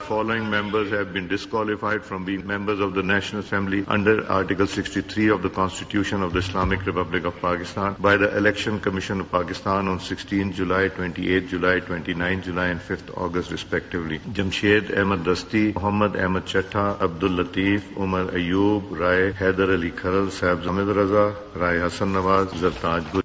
Following members have been disqualified from being members of the National Assembly under Article 63 of the Constitution of the Islamic Republic of Pakistan by the Election Commission of Pakistan on 16 July, 28 July, 29 July and 5th August respectively. Jamshed Ahmed Dasti, Muhammad Ahmed Chattha, Abdul Latif, Umar Ayoub, Rai Haidar Ali Kharal, Saib Hamid Raza, Rai Hassan Nawaz, Zartaj Gul।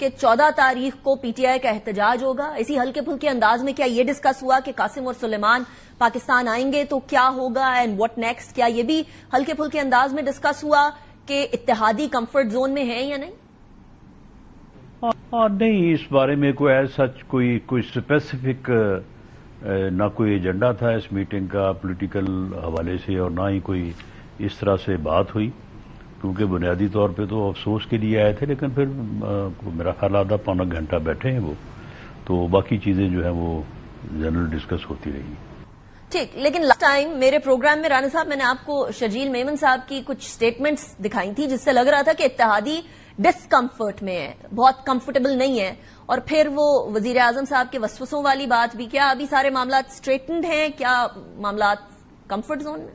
کہ 14 تاریخ کو P T I کا احتجاج ہوگا. اسی ہلکے پھلکے انداز میں کیا یہ ڈسکس ہوا کہ قاسم اور سلیمان پاکستان آئیں گے تو کیا ہوگا اینڈ واٹ نیکسٹ؟ کیا یہ بھی ہلکے پھلکے انداز میں ڈسکس ہوا کہ اتحادی کمفرٹ زون میں ہے یا نہیں؟ نہیں، اس بارے میں کوئی سچ کوئی اسپیسیفک نہ کوئی ایجنڈا تھا اس میٹنگ کا پولیٹیکل حوالے سے، اور نہ ہی کوئی اس طرح سے بات ہوئی، کیونکہ بنیادی طور پہ تو افسوس کے لیے آئے تھے، لیکن پھر میرا خیال آدھا پونا گھنٹہ بیٹھے ہیں وہ، تو باقی چیزیں جو ہیں وہ جنرل ڈسکس ہوتی رہی. ٹھیک، لیکن لاسٹ ٹائم میرے پروگرام میں رانا صاحب میں نے آپ کو شرجیل میمن صاحب کی کچھ سٹیٹمنٹس دکھائی تھی جس سے لگ رہا تھا کہ اتحادی ڈسکمفرٹ میں ہے، بہت کمفرٹیبل نہیں ہے، اور پھر وہ وزیر اعظم صاحب کے وسوسوں والی بات بھی. کیا ابھی سارے معاملات اسٹریٹنڈ ہیں؟ کیا معاملات کمفرٹ زون میں؟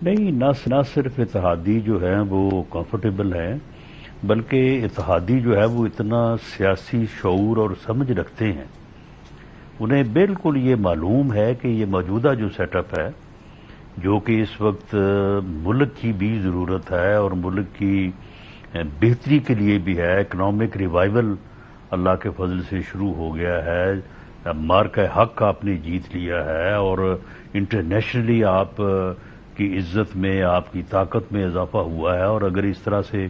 نہیں، نہ صرف اتحادی جو ہے وہ کمفرٹیبل ہیں، بلکہ اتحادی جو ہے وہ اتنا سیاسی شعور اور سمجھ رکھتے ہیں، انہیں بالکل یہ معلوم ہے کہ یہ موجودہ جو سیٹ اپ ہے، جو کہ اس وقت ملک کی بھی ضرورت ہے اور ملک کی بہتری کے لیے بھی ہے، اکنامک ریوائول اللہ کے فضل سے شروع ہو گیا ہے، مارکہ حق آپ نے جیت لیا ہے، اور انٹرنیشنلی آپ کی عزت میں، آپ کی طاقت میں اضافہ ہوا ہے. اور اگر اس طرح سے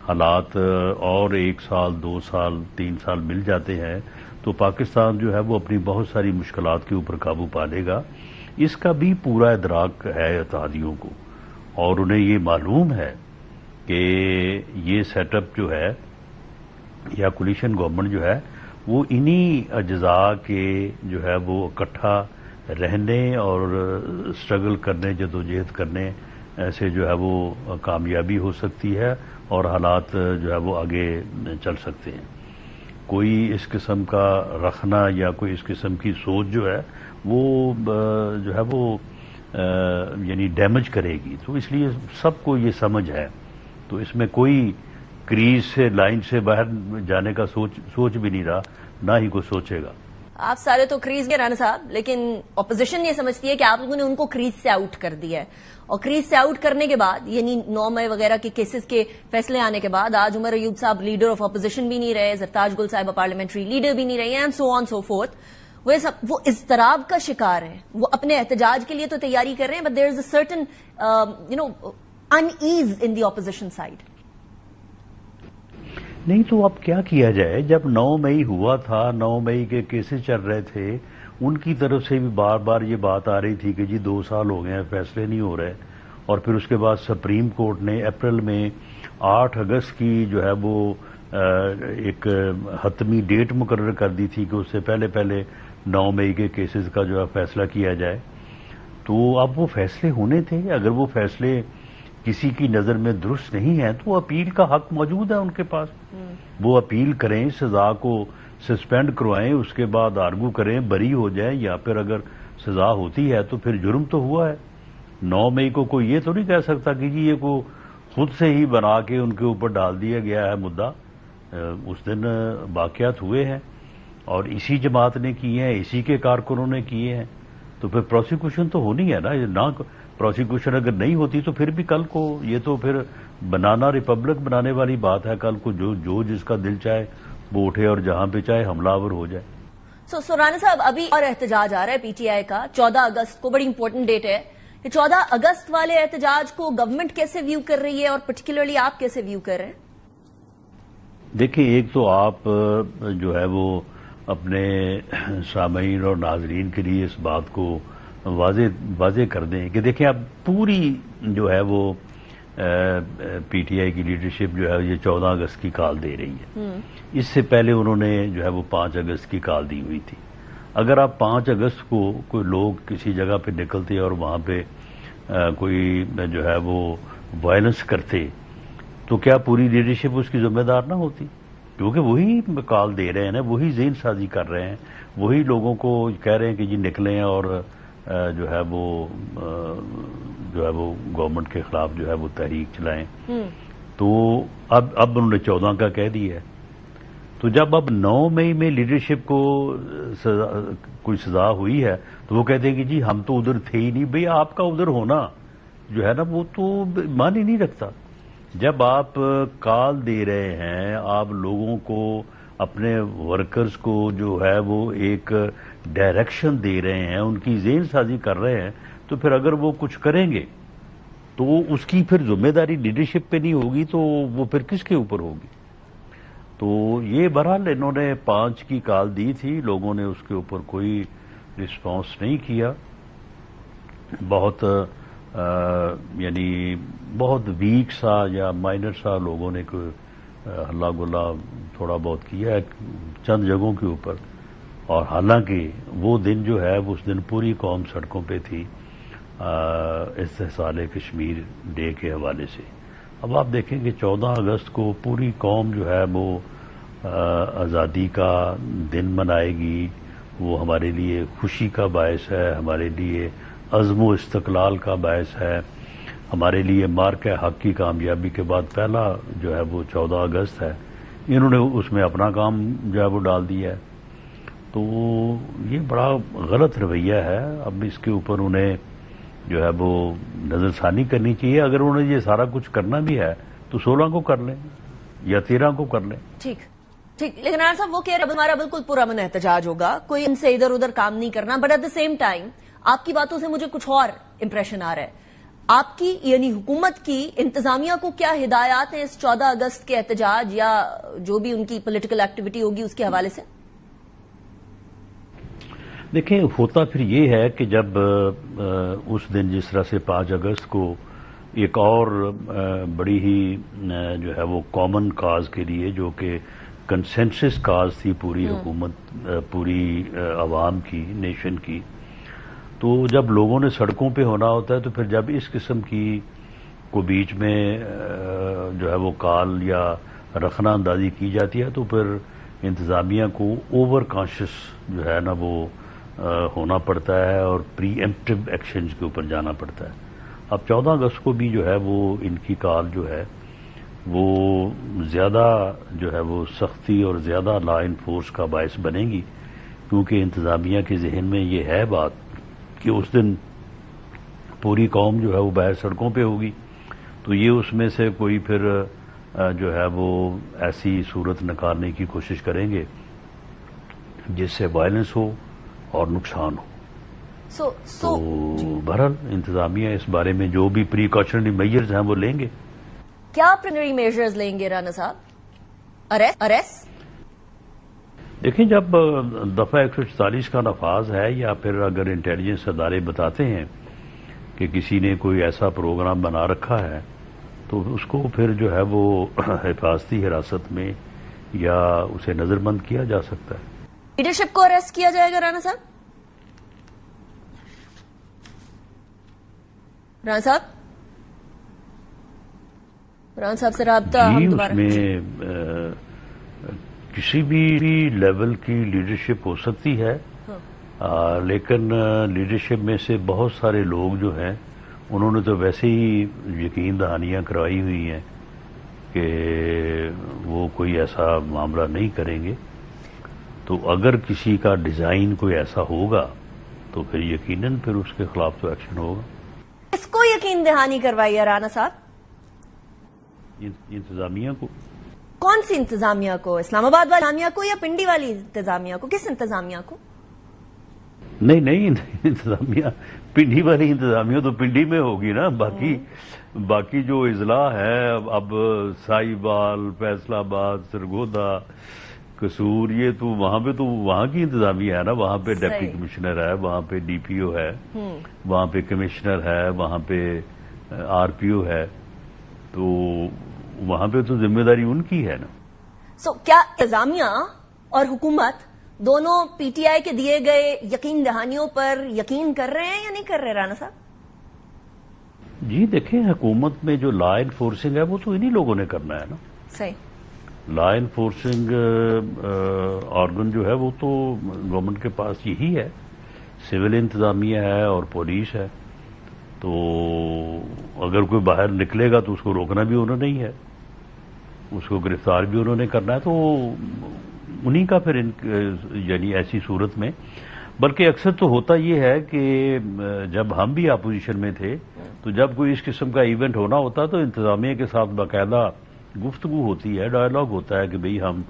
حالات اور 1 سال 2 سال 3 سال مل جاتے ہیں تو پاکستان جو ہے وہ اپنی بہت ساری مشکلات کے اوپر قابو پا لے گا. اس کا بھی پورا ادراک ہے اتحادیوں کو، اور انہیں یہ معلوم ہے کہ یہ سیٹ اپ جو ہے یا کولیشن گورنمنٹ جو ہے وہ انہی اجزاء کے جو ہے وہ اکٹھا رہنے اور اسٹرگل کرنے، جدوجہد کرنے سے جو ہے وہ کامیابی ہو سکتی ہے اور حالات جو ہے وہ آگے چل سکتے ہیں. کوئی اس قسم کا رکھنا یا کوئی اس قسم کی سوچ جو ہے وہ جو ہے وہ یعنی ڈیمیج کرے گی. تو اس لیے سب کو یہ سمجھ ہے، تو اس میں کوئی کریز سے لائن سے باہر جانے کا سوچ بھی نہیں رہا، نہ ہی کوئی سوچے گا. آپ سارے تو کریز کے رانا صاحب، لیکن اپوزیشن یہ سمجھتی ہے کہ آپ لوگوں نے ان کو کریز سے آؤٹ کر دیا ہے، اور کریز سے آؤٹ کرنے کے بعد یعنی 9 مئی وغیرہ کے کیسز کے فیصلے آنے کے بعد آج عمر ایوب صاحب لیڈر آف اپوزیشن بھی نہیں رہے، زرتاج گل صاحبہ پارلیمنٹری لیڈر بھی نہیں رہے، and so on so forth. وہ اضطراب کا شکار ہیں، وہ اپنے احتجاج کے لیے تو تیاری کر رہے ہیں، but there is a certain in as in the opposition side. نہیں تو اب کیا جائے؟ جب 9 مئی ہوا تھا، 9 مئی کے کیسز چل رہے تھے، ان کی طرف سے بھی بار بار یہ بات آ رہی تھی کہ جی 2 سال ہو گئے ہیں، فیصلے نہیں ہو رہے. اور پھر اس کے بعد سپریم کورٹ نے اپریل میں 8 اگست کی جو ہے وہ ایک حتمی ڈیٹ مقرر کر دی تھی کہ اس سے پہلے 9 مئی کے کیسز کا جو ہے فیصلہ کیا جائے. تو اب وہ فیصلے ہونے تھے. اگر وہ فیصلے کسی کی نظر میں درست نہیں ہیں تو اپیل کا حق موجود ہے ان کے پاس، وہ اپیل کریں، سزا کو سسپینڈ کروائیں، اس کے بعد آرگو کریں، بری ہو جائیں، یا پھر اگر سزا ہوتی ہے تو پھر جرم تو ہوا ہے. 9 مئی کو کوئی یہ تو نہیں کہہ سکتا کہ جی یہ کو خود سے ہی بنا کے ان کے اوپر ڈال دیا گیا ہے مدعا. اس دن واقعات ہوئے ہیں اور اسی جماعت نے کیے ہیں، اسی کے کارکنوں نے کیے ہیں، تو پھر پروسیکیوشن تو ہونی ہے نا. نہ پروسیکیوشن اگر نہیں ہوتی تو پھر بھی کل کو یہ تو پھر بنانا ریپبلک بنانے والی بات ہے. کل کو جو جس کا دل چاہے وہ اٹھے اور جہاں پہ چاہے حملہ آور ہو جائے. سو رانا صاحب، ابھی اور احتجاج آ رہا ہے پی ٹی آئی کا 14 اگست کو، بڑی امپورٹنٹ ڈیٹ ہے. 14 اگست والے احتجاج کو گورنمنٹ کیسے ویو کر رہی ہے اور پرٹیکولرلی آپ کیسے ویو کر رہے ہیں؟ دیکھیں، ایک تو آپ جو ہے وہ اپنے سامعین اور ناظرین کے لیے اس بات کو واضح کر دیں کہ دیکھیں اب پوری جو ہے وہ پی ٹی آئی کی لیڈرشپ جو ہے یہ 14 اگست کی کال دے رہی ہے. اس سے پہلے انہوں نے جو ہے وہ 5 اگست کی کال دی ہوئی تھی. اگر آپ 5 اگست کو کوئی لوگ کسی جگہ پہ نکلتے اور وہاں پہ کوئی جو ہے وہ وائلنس کرتے تو کیا پوری لیڈرشپ اس کی ذمہ دار نہ ہوتی؟ کیونکہ وہی کال دے رہے ہیں نا، وہی ذہن سازی کر رہے ہیں، وہی لوگوں کو کہہ رہے ہیں کہ جی نکلیں اور جو ہے وہ گورنمنٹ کے خلاف جو ہے وہ تحریک چلائیں. تو اب انہوں نے 14 کا کہہ دیا ہے. تو جب اب 9 مئی میں لیڈرشپ کو کوئی سزا ہوئی ہے تو وہ کہتے ہیں کہ جی ہم تو ادھر تھے ہی نہیں. بھئی آپ کا ادھر ہونا جو ہے نا وہ تو مان ہی نہیں رکھتا. جب آپ کال دے رہے ہیں، آپ لوگوں کو، اپنے ورکرز کو جو ہے وہ ایک ڈائریکشن دے رہے ہیں، ان کی ذہن سازی کر رہے ہیں، تو پھر اگر وہ کچھ کریں گے تو اس کی پھر ذمہ داری لیڈرشپ پہ نہیں ہوگی تو وہ پھر کس کے اوپر ہوگی؟ تو یہ بہرحال انہوں نے 5 کی کال دی تھی، لوگوں نے اس کے اوپر کوئی رسپانس نہیں کیا، بہت یعنی بہت ویک سا یا مائنر سا لوگوں نے کوئی ہلا گلا تھوڑا بہت کیا ہے چند جگہوں کے اوپر، اور حالانکہ وہ دن جو ہے اس دن پوری قوم سڑکوں پہ تھی استحصال کشمیر ڈے کے حوالے سے۔ اب آپ دیکھیں کہ 14 اگست کو پوری قوم جو ہے وہ آزادی کا دن منائے گی، وہ ہمارے لیے خوشی کا باعث ہے، ہمارے لیے عزم و استقلال کا باعث ہے، ہمارے لیے مارکہ حق کی کامیابی کے بعد پہلا جو ہے وہ 14 اگست ہے۔ انہوں نے اس میں اپنا کام جو ہے وہ ڈال دیا ہے، تو یہ بڑا غلط رویہ ہے۔ اب اس کے اوپر انہیں جو ہے وہ نظر ثانی کرنی چاہیے۔ اگر انہیں یہ سارا کچھ کرنا بھی ہے تو 16 کو کر لیں یا 13 کو کر لیں۔ ٹھیک، لیکن رانا صاحب وہ کہہ رہے ہمارا بالکل پرامن احتجاج ہوگا، کوئی ان سے ادھر ادھر کام نہیں کرنا، but at the same time آپ کی باتوں سے مجھے کچھ اور امپریشن آ رہا ہے۔ آپ کی یعنی حکومت کی انتظامیہ کو کیا ہدایات ہیں اس 14 اگست کے احتجاج یا جو بھی ان کی پولیٹیکل ایکٹیویٹی ہوگی اس کے حوالے سے؟ دیکھیں، ہوتا پھر یہ ہے کہ جب اس دن جس طرح سے 5 اگست کو ایک اور بڑی ہی جو ہے وہ کامن کاز کے لیے، جو کہ کنسنسس کاز تھی پوری حکومت، پوری عوام کی، نیشن کی، تو جب لوگوں نے سڑکوں پہ ہونا ہوتا ہے تو پھر جب اس قسم کی کو بیچ میں جو ہے وہ کال یا رخنہ اندازی کی جاتی ہے تو پھر انتظامیہ کو اوور کانشیس جو ہے نا وہ ہونا پڑتا ہے اور پری ایمپٹیو ایکشنز کے اوپر جانا پڑتا ہے۔ اب 14 اگست کو بھی جو ہے وہ ان کی کال جو ہے وہ زیادہ جو ہے وہ سختی اور زیادہ لا انفورس کا باعث بنے گی، کیونکہ انتظامیہ کے ذہن میں یہ ہے بات کہ اس دن پوری قوم جو ہے وہ باہر سڑکوں پہ ہوگی، تو یہ اس میں سے کوئی پھر جو ہے وہ ایسی صورت نکالنے کی کوشش کریں گے جس سے وائلنس ہو اور نقصان ہو۔ تو بہرحال انتظامیہ اس بارے میں جو بھی پریکاشنری میجرز ہیں وہ لیں گے۔ کیا پریکاشنری میجرز لیں گے رانا صاحب؟ ارسٹ؟ دیکھیں، جب دفعہ 144 کا نفاذ ہے یا پھر اگر انٹیلیجنس ادارے بتاتے ہیں کہ کسی نے کوئی ایسا پروگرام بنا رکھا ہے تو اس کو پھر جو ہے وہ حفاظتی حراست میں یا اسے نظر بند کیا جا سکتا ہے۔ لیڈرشپ کو اریسٹ کیا جائے گا رانا صاحب؟ رانا صاحب سے رابطہ جی، اس میں کسی بھی لیول کی لیڈرشپ ہو سکتی ہے، لیکن لیڈرشپ میں سے بہت سارے لوگ جو ہیں انہوں نے تو ویسے ہی یقین دہانیاں کروائی ہوئی ہیں کہ وہ کوئی ایسا معاملہ نہیں کریں گے، تو اگر کسی کا ڈیزائن کوئی ایسا ہوگا تو پھر یقیناً پھر اس کے خلاف تو ایکشن ہوگا۔ اس کو یقین دہانی کروائی ہے رانا صاحب؟ انتظامیہ کو۔ کون سی انتظامیہ کو؟ اسلام آباد والی انتظامیہ کو یا پنڈی والی انتظامیہ کو؟ کس انتظامیہ کو؟ نہیں، انتظامیہ پنڈی والی انتظامیہ تو پنڈی میں ہوگی نا، باقی جو اضلاع ہے اب سائی بال، فیصل آباد، سرگودا، قصور، یہ تو وہاں کی انتظامیہ ہے نا، وہاں پہ ڈپٹی کمشنر ہے، وہاں پہ ڈی پی او ہے، وہاں پہ کمشنر ہے، وہاں پہ آر پی او ہے، تو وہاں پہ تو ذمہ داری ان کی ہے نا۔ کیا انتظامیہ اور حکومت دونوں پی ٹی آئی کے دیے گئے یقین دہانیوں پر یقین کر رہے ہیں یا نہیں کر رہے رانا صاحب؟ جی دیکھیں، حکومت میں جو لا انفورسنگ ہے وہ تو انہی لوگوں نے کرنا ہے نا۔ صحیح۔ لا انفورسنگ آرگن جو ہے وہ تو گورنمنٹ کے پاس یہی ہے، سول انتظامیہ ہے اور پولیس ہے، تو اگر کوئی باہر نکلے گا تو اس کو روکنا بھی انہوں نے ہی ہے، اس کو گرفتار بھی انہوں نے کرنا ہے، تو انہی کا پھر یعنی ایسی صورت میں بلکہ اکثر تو ہوتا یہ ہے کہ جب ہم بھی اپوزیشن میں تھے تو جب کوئی اس قسم کا ایونٹ ہونا ہوتا تو انتظامیہ کے ساتھ باقاعدہ گفتگو ہوتی ہے، ڈائیلاگ ہوتا ہے کہ بھئی ہم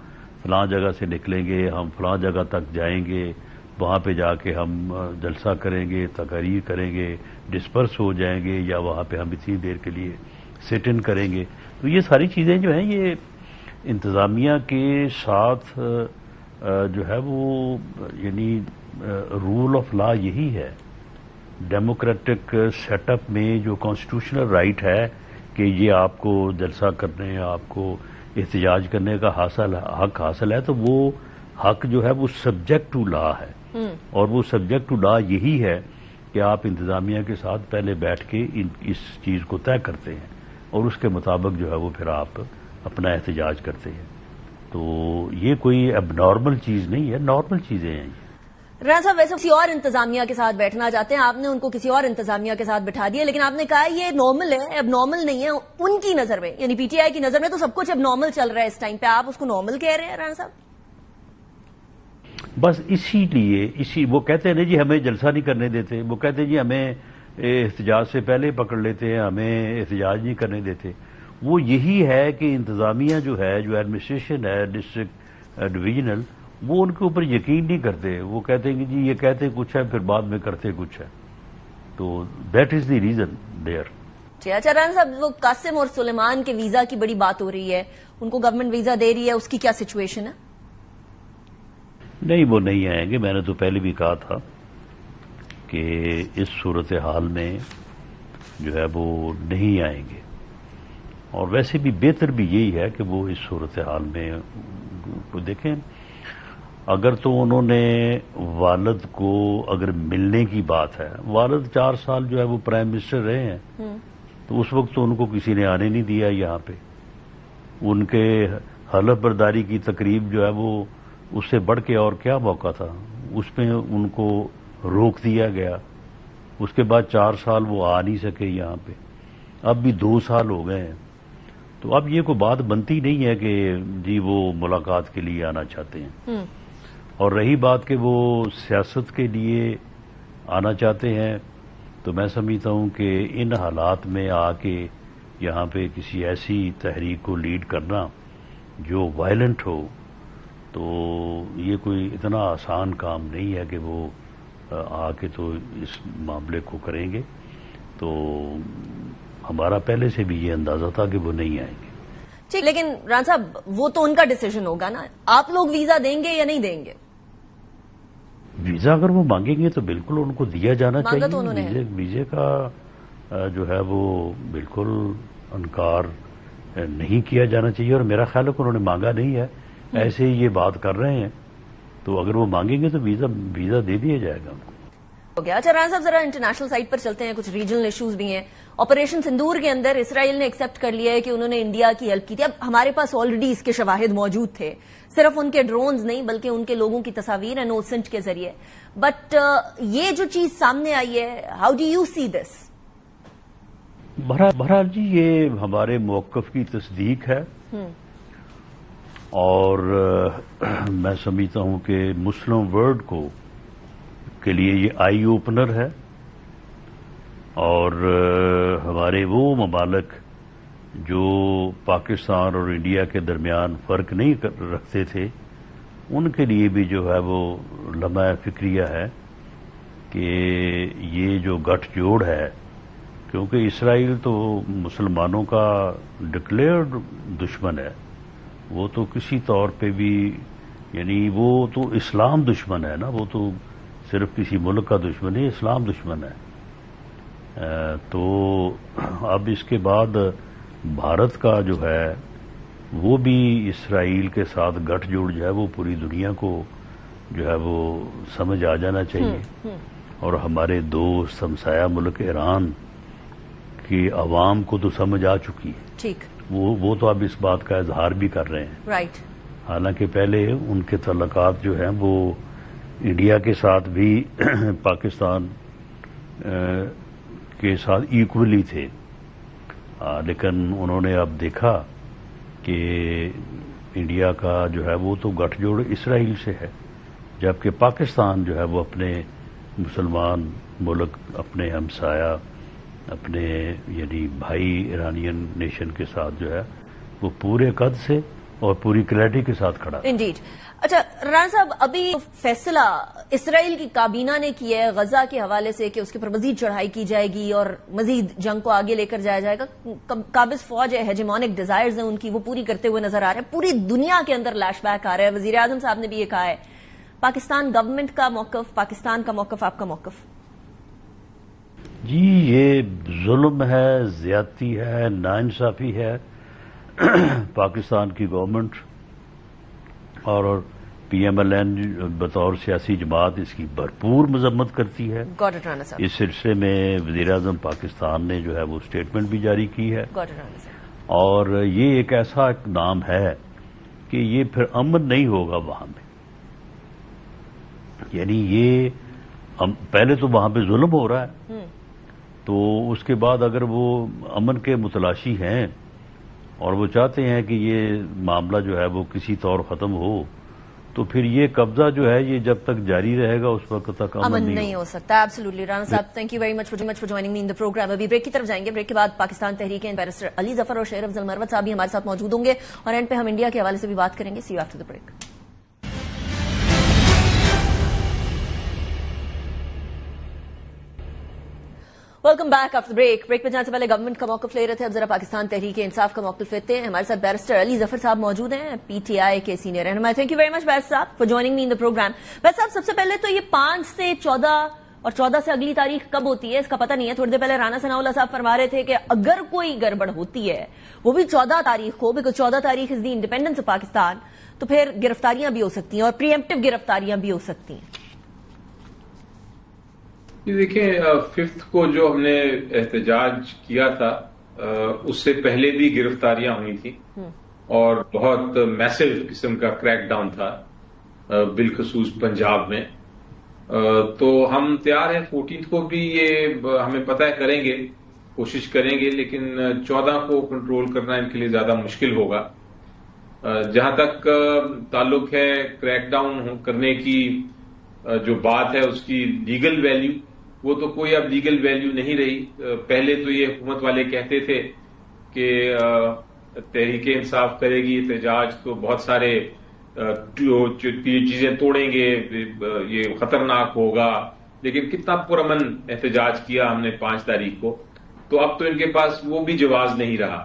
فلاں جگہ سے نکلیں گے، ہم فلاں جگہ تک جائیں گے، وہاں پہ جا کے ہم جلسہ کریں گے، تقاریر کریں گے، ڈسپرس ہو جائیں گے، یا وہاں پہ ہم اتنی دیر کے لیے سٹ ان کریں گے. تو یہ ساری چیزیں جو ہیں یہ انتظامیہ کے ساتھ جو ہے وہ یعنی رول آف لا یہی ہے. ڈیموکریٹک سیٹ اپ میں جو کانسٹیٹیوشنل رائٹ ہے کہ یہ آپ کو جلسہ کرنے، آپ کو احتجاج کرنے کا حق حاصل ہے، تو وہ حق جو ہے وہ سبجیکٹ ٹو لا ہے. اور وہ سبجیکٹ ٹو لا یہی ہے کہ آپ انتظامیہ کے ساتھ پہلے بیٹھ کے اس چیز کو طے کرتے ہیں اور اس کے مطابق جو ہے وہ پھر آپ اپنا احتجاج کرتے ہیں. تو یہ کوئی اب نارمل چیز نہیں ہے، نارمل چیزیں ہیں. رانا صاحب ویسے کسی اور انتظامیہ کے ساتھ بیٹھنا چاہتے ہیں، آپ نے ان کو کسی اور انتظامیہ کے ساتھ بٹھا دیا، لیکن آپ نے کہا یہ نارمل ہے، اب نارمل نہیں ہے ان کی نظر میں، یعنی پی ٹی آئی کی نظر میں تو سب کچھ اب نارمل چل رہا ہے اس ٹائم پہ، آپ اس کو نارمل کہہ رہے ہیں رانا صاحب؟ بس اسی لیے وہ کہتے ہیں جی ہمیں جلسہ نہیں کرنے دیتے، وہ کہتے ہیں جی ہمیں احتجاج سے پہلے پکڑ لیتے ہیں، ہمیں احتجاج نہیں کرنے دیتے. وہ یہی ہے کہ انتظامیہ جو ہے، جو ایڈمنسٹریشن ہے ڈسٹرکٹ ڈویژنل، وہ ان کے اوپر یقین نہیں کرتے. وہ کہتے ہیں کہ جی یہ کہتے کچھ ہے پھر بعد میں کرتے کچھ ہے. تو that is the reason there. اچھا رانا صاحب، وہ قاسم اور سلیمان کے ویزا کی بڑی بات ہو رہی ہے، ان کو گورنمنٹ ویزا دے رہی ہے، اس کی کیا سچویشن ہے؟ نہیں، وہ نہیں آئیں گے. میں نے تو پہلے بھی کہا تھا کہ اس صورتحال میں جو ہے وہ نہیں آئیں گے. اور ویسے بھی بہتر بھی یہی ہے کہ وہ اس صورتحال میں دیکھیں. اگر تو انہوں نے والد کو اگر ملنے کی بات ہے، والد 4 سال جو ہے وہ پرائم منسٹر رہے ہیں، تو اس وقت تو ان کو کسی نے آنے نہیں دیا یہاں پہ. ان کے حلف برداری کی تقریب جو ہے وہ اس سے بڑھ کے اور کیا موقع تھا، اس میں ان کو روک دیا گیا. اس کے بعد 4 سال وہ آ نہیں سکے یہاں پہ. اب بھی 2 سال ہو گئے ہیں. تو اب یہ کوئی بات بنتی نہیں ہے کہ جی وہ ملاقات کے لیے آنا چاہتے ہیں. اور رہی بات کہ وہ سیاست کے لیے آنا چاہتے ہیں، تو میں سمجھتا ہوں کہ ان حالات میں آ کے یہاں پہ کسی ایسی تحریک کو لیڈ کرنا جو وائلنٹ ہو، تو یہ کوئی اتنا آسان کام نہیں ہے کہ وہ آ کے تو اس معاملے کو کریں گے. تو ہمارا پہلے سے بھی یہ اندازہ تھا کہ وہ نہیں آئیں گے. ٹھیک، لیکن رانا صاحب وہ تو ان کا ڈیسیژن ہوگا نا، آپ لوگ ویزا دیں گے یا نہیں دیں گے؟ ویزا اگر وہ مانگیں گے تو بالکل ان کو دیا جانا چاہیے. ویزے کا جو ہے وہ بالکل انکار نہیں کیا جانا چاہیے. اور میرا خیال ہے کہ انہوں نے مانگا نہیں ہے، ایسے ہی یہ بات کر رہے ہیں. تو اگر وہ مانگیں گے تو ویزا دے دیا جائے گا ان کو. اچھا رانا صاحب ذرا انٹرنیشنل سائٹ پر چلتے ہیں، کچھ ریجنل ایشوز بھی ہیں. آپریشن سندور کے اندر اسرائیل نے ایکسپٹ کر لیا ہے کہ انہوں نے انڈیا کی ہیلپ کی تھی. اب ہمارے پاس آلریڈی اس کے شواہد موجود تھے، صرف ان کے ڈرونز نہیں بلکہ ان کے لوگوں کی تصاویر انوسنٹ کے ذریعے. بٹ یہ جو چیز سامنے آئی ہے، ہاؤ ڈو یو سی دس؟ بہرحال جی یہ ہمارے موقف کی تصدیق ہے، اور میں سمجھتا ہوں کہ مسلم ورلڈ کے لیے یہ آئی اوپنر ہے. اور ہمارے وہ ممالک جو پاکستان اور انڈیا کے درمیان فرق نہیں رکھتے تھے، ان کے لیے بھی جو ہے وہ لمحہ فکریہ ہے کہ یہ جو گٹھ جوڑ ہے، کیونکہ اسرائیل تو مسلمانوں کا ڈکلیئرڈ دشمن ہے. وہ تو کسی طور پہ بھی یعنی وہ تو اسلام دشمن ہے نا، وہ تو صرف کسی ملک کا دشمن نہیں، اسلام دشمن ہے. تو اب اس کے بعد بھارت کا جو ہے وہ بھی اسرائیل کے ساتھ گٹھ جوڑ جو ہے وہ پوری دنیا کو جو ہے وہ سمجھ آ جانا چاہیے. اور ہمارے دوست ہمسایہ ملک ایران کی عوام کو تو سمجھ آ چکی ہے. ٹھیک، وہ تو اب اس بات کا اظہار بھی کر رہے ہیں. رائٹ. حالانکہ پہلے ان کے تعلقات جو ہیں وہ انڈیا کے ساتھ بھی پاکستان کے ساتھ ایکولی تھے، لیکن انہوں نے اب دیکھا کہ انڈیا کا جو ہے وہ تو گٹھ جوڑ اسرائیل سے ہے. جبکہ پاکستان جو ہے وہ اپنے مسلمان ملک، اپنے ہمسایہ، اپنے یعنی بھائی ایرانین نیشن کے ساتھ جو ہے وہ پورے قد سے اور پوری کلیئرٹی کے ساتھ کھڑا ہے۔ انڈیڈ۔ اچھا رانا صاحب، ابھی فیصلہ اسرائیل کی کابینہ نے کیا ہے غزہ کے حوالے سے کہ اس کے اوپر مزید چڑھائی کی جائے گی اور مزید جنگ کو آگے لے کر جایا جائے گا۔ قابض فوج ہے، ہیجمونک ڈیزائرز ہیں ان کی، وہ پوری کرتے ہوئے نظر آ رہے ہیں، پوری دنیا کے اندر لیش بیک آ رہا ہے۔ وزیر اعظم صاحب نے بھی یہ کہا ہے۔ پاکستان گورنمنٹ کا موقف، پاکستان کا موقف، آپ کا موقف؟ جی یہ ظلم ہے، زیادتی ہے، ناانصافی ہے۔ پاکستان کی گورنمنٹ اور پی ایم ایل این بطور سیاسی جماعت اس کی بھرپور مذمت کرتی ہے۔ اس سلسلے میں وزیر اعظم پاکستان نے جو ہے وہ اسٹیٹمنٹ بھی جاری کی ہے، اور یہ ایک ایسا اقدام ہے کہ یہ پھر امن نہیں ہوگا وہاں میں، یعنی یہ پہلے تو وہاں پہ ظلم ہو رہا ہے، تو اس کے بعد اگر وہ امن کے متلاشی ہیں اور وہ چاہتے ہیں کہ یہ معاملہ جو ہے وہ کسی طور ختم ہو، تو پھر یہ قبضہ جو ہے یہ جب تک جاری رہے گا اس وقت تک امن نہیں ہو سکتا۔ Absolutely Rana sahib, thank you very much for joining me in the program. ابھی بریک کی طرف جائیں گے، بریک کے بعد پاکستان تحریک بیرسٹر علی ظفر اور شیر افضل مروت صاحب بھی ہمارے ساتھ موجود ہوں گے، اور اینڈ پہ ہم انڈیا کے حوالے سے بھی بات کریں گے۔ See you after the break. Welcome back after break. Break پہ جانے سے پہلے گورنمنٹ کا موقف لے رہے تھے، اب ذرا پاکستان تحریک انصاف کا موقف لیتے ہیں۔ ہمارے ساتھ بیرسٹر علی ظفر صاحب موجود ہیں، پی ٹی آئی کے سینئر رہنما۔ Thank you very much barrister صاحب for joining me in the programme. Barrister صاحب، سب سے پہلے تو یہ 5 سے 14 اور 14 سے اگلی تاریخ کب ہوتی ہے اس کا پتہ نہیں ہے۔ تھوڑی دیر پہلے رانا ثناء اللہ صاحب فرما رہے تھے کہ اگر کوئی گڑبڑ ہوتی ہے وہ بھی 14 تاریخ کو، بیکاز 14 تاریخ از دی انڈیپینڈنس آف پاکستان، تو پھر گرفتاریاں بھی ہو سکتی ہیں اور پری ایمپٹیو گرفتاریاں بھی ہو سکتی ہیں۔ دیکھیں، 5 کو جو ہم نے احتجاج کیا تھا اس سے پہلے بھی گرفتاریاں ہوئی تھیں اور بہت میسو قسم کا کریک ڈاؤن تھا، بالخصوص پنجاب میں۔ تو ہم تیار ہیں 14 کو بھی، یہ ہمیں پتہ ہے کریں گے، کوشش کریں گے، لیکن 14 کو کنٹرول کرنا ان کے لیے زیادہ مشکل ہوگا۔ جہاں تک تعلق ہے کریک ڈاؤن کرنے کی جو بات ہے اس کی لیگل ویلیو، وہ تو کوئی اب لیگل ویلیو نہیں رہی۔ پہلے تو یہ حکومت والے کہتے تھے کہ تحریک انصاف کرے گی احتجاج تو بہت سارے چیزیں توڑیں گے، یہ خطرناک ہوگا، لیکن کتنا پرامن احتجاج کیا ہم نے 5 تاریخ کو۔ تو اب تو ان کے پاس وہ بھی جواز نہیں رہا۔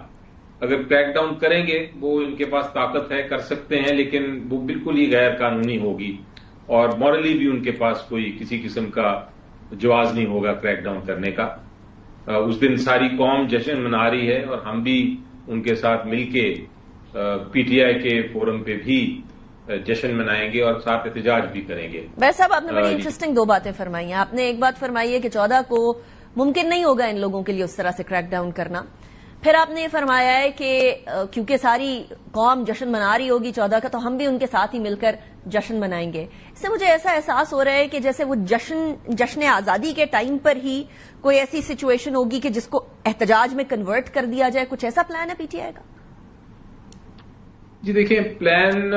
اگر کریک ڈاؤن کریں گے، وہ ان کے پاس طاقت ہے، کر سکتے ہیں، لیکن وہ بالکل ہی غیر قانونی ہوگی اور مورلی بھی ان کے پاس کوئی کسی قسم کا جواز نہیں ہوگا کریک ڈاؤن کرنے کا۔ اس دن ساری قوم جشن منا رہی ہے اور ہم بھی ان کے ساتھ مل کے پی ٹی آئی کے فورم پہ بھی جشن منائیں گے اور ساتھ احتجاج بھی کریں گے۔ ویسے صاحب، آپ نے بڑی انٹرسٹنگ 2 باتیں فرمائی ہیں۔ آپ نے ایک بات فرمائی ہے کہ 14 کو ممکن نہیں ہوگا ان لوگوں کے لیے اس طرح سے کریک ڈاؤن کرنا۔ پھر آپ نے یہ فرمایا ہے کہ کیونکہ ساری قوم جشن منا رہی ہوگی 14 کا، تو ہم بھی ان کے ساتھ ہی مل کر جشن منائیں گے۔ اس سے مجھے ایسا احساس ہو رہا ہے کہ جیسے وہ جشن آزادی کے ٹائم پر ہی کوئی ایسی سچویشن ہوگی کہ جس کو احتجاج میں کنورٹ کر دیا جائے۔ کچھ ایسا پلان ہے پی ٹی آئی کا؟ جی دیکھیں، پلان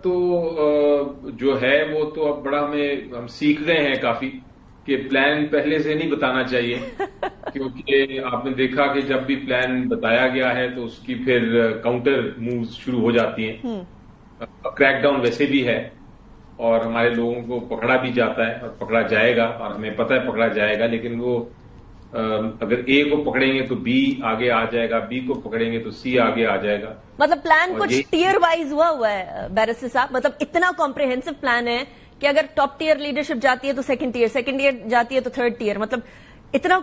تو جو ہے وہ تو اب بڑا ہم سیکھ گئے ہیں کافی کہ پلان پہلے سے نہیں بتانا چاہیے، کیونکہ آپ نے دیکھا کہ جب بھی پلان بتایا گیا ہے تو اس کی پھر کاؤنٹر مووز شروع ہو جاتی ہیں۔ کریک ڈاؤن ویسے بھی ہے اور ہمارے لوگوں کو پکڑا بھی جاتا ہے اور پکڑا جائے گا، اور ہمیں پتہ ہے پکڑا جائے گا، لیکن وہ اگر اے کو پکڑیں گے تو بی آگے آ جائے گا، بی کو پکڑیں گے تو سی آگے آ جائے گا۔ مطلب پلان کچھ ٹیئر وائز ہوا ہے بیرسٹر صاحب، مطلب اتنا کمپریہنسو پلان ہے کہ اگر ٹاپ ٹیئر لیڈرشپ جاتی ہے تو سیکنڈ ٹیئر جاتی ہے تو تھرڈ ٹیئر، مطلب اتنا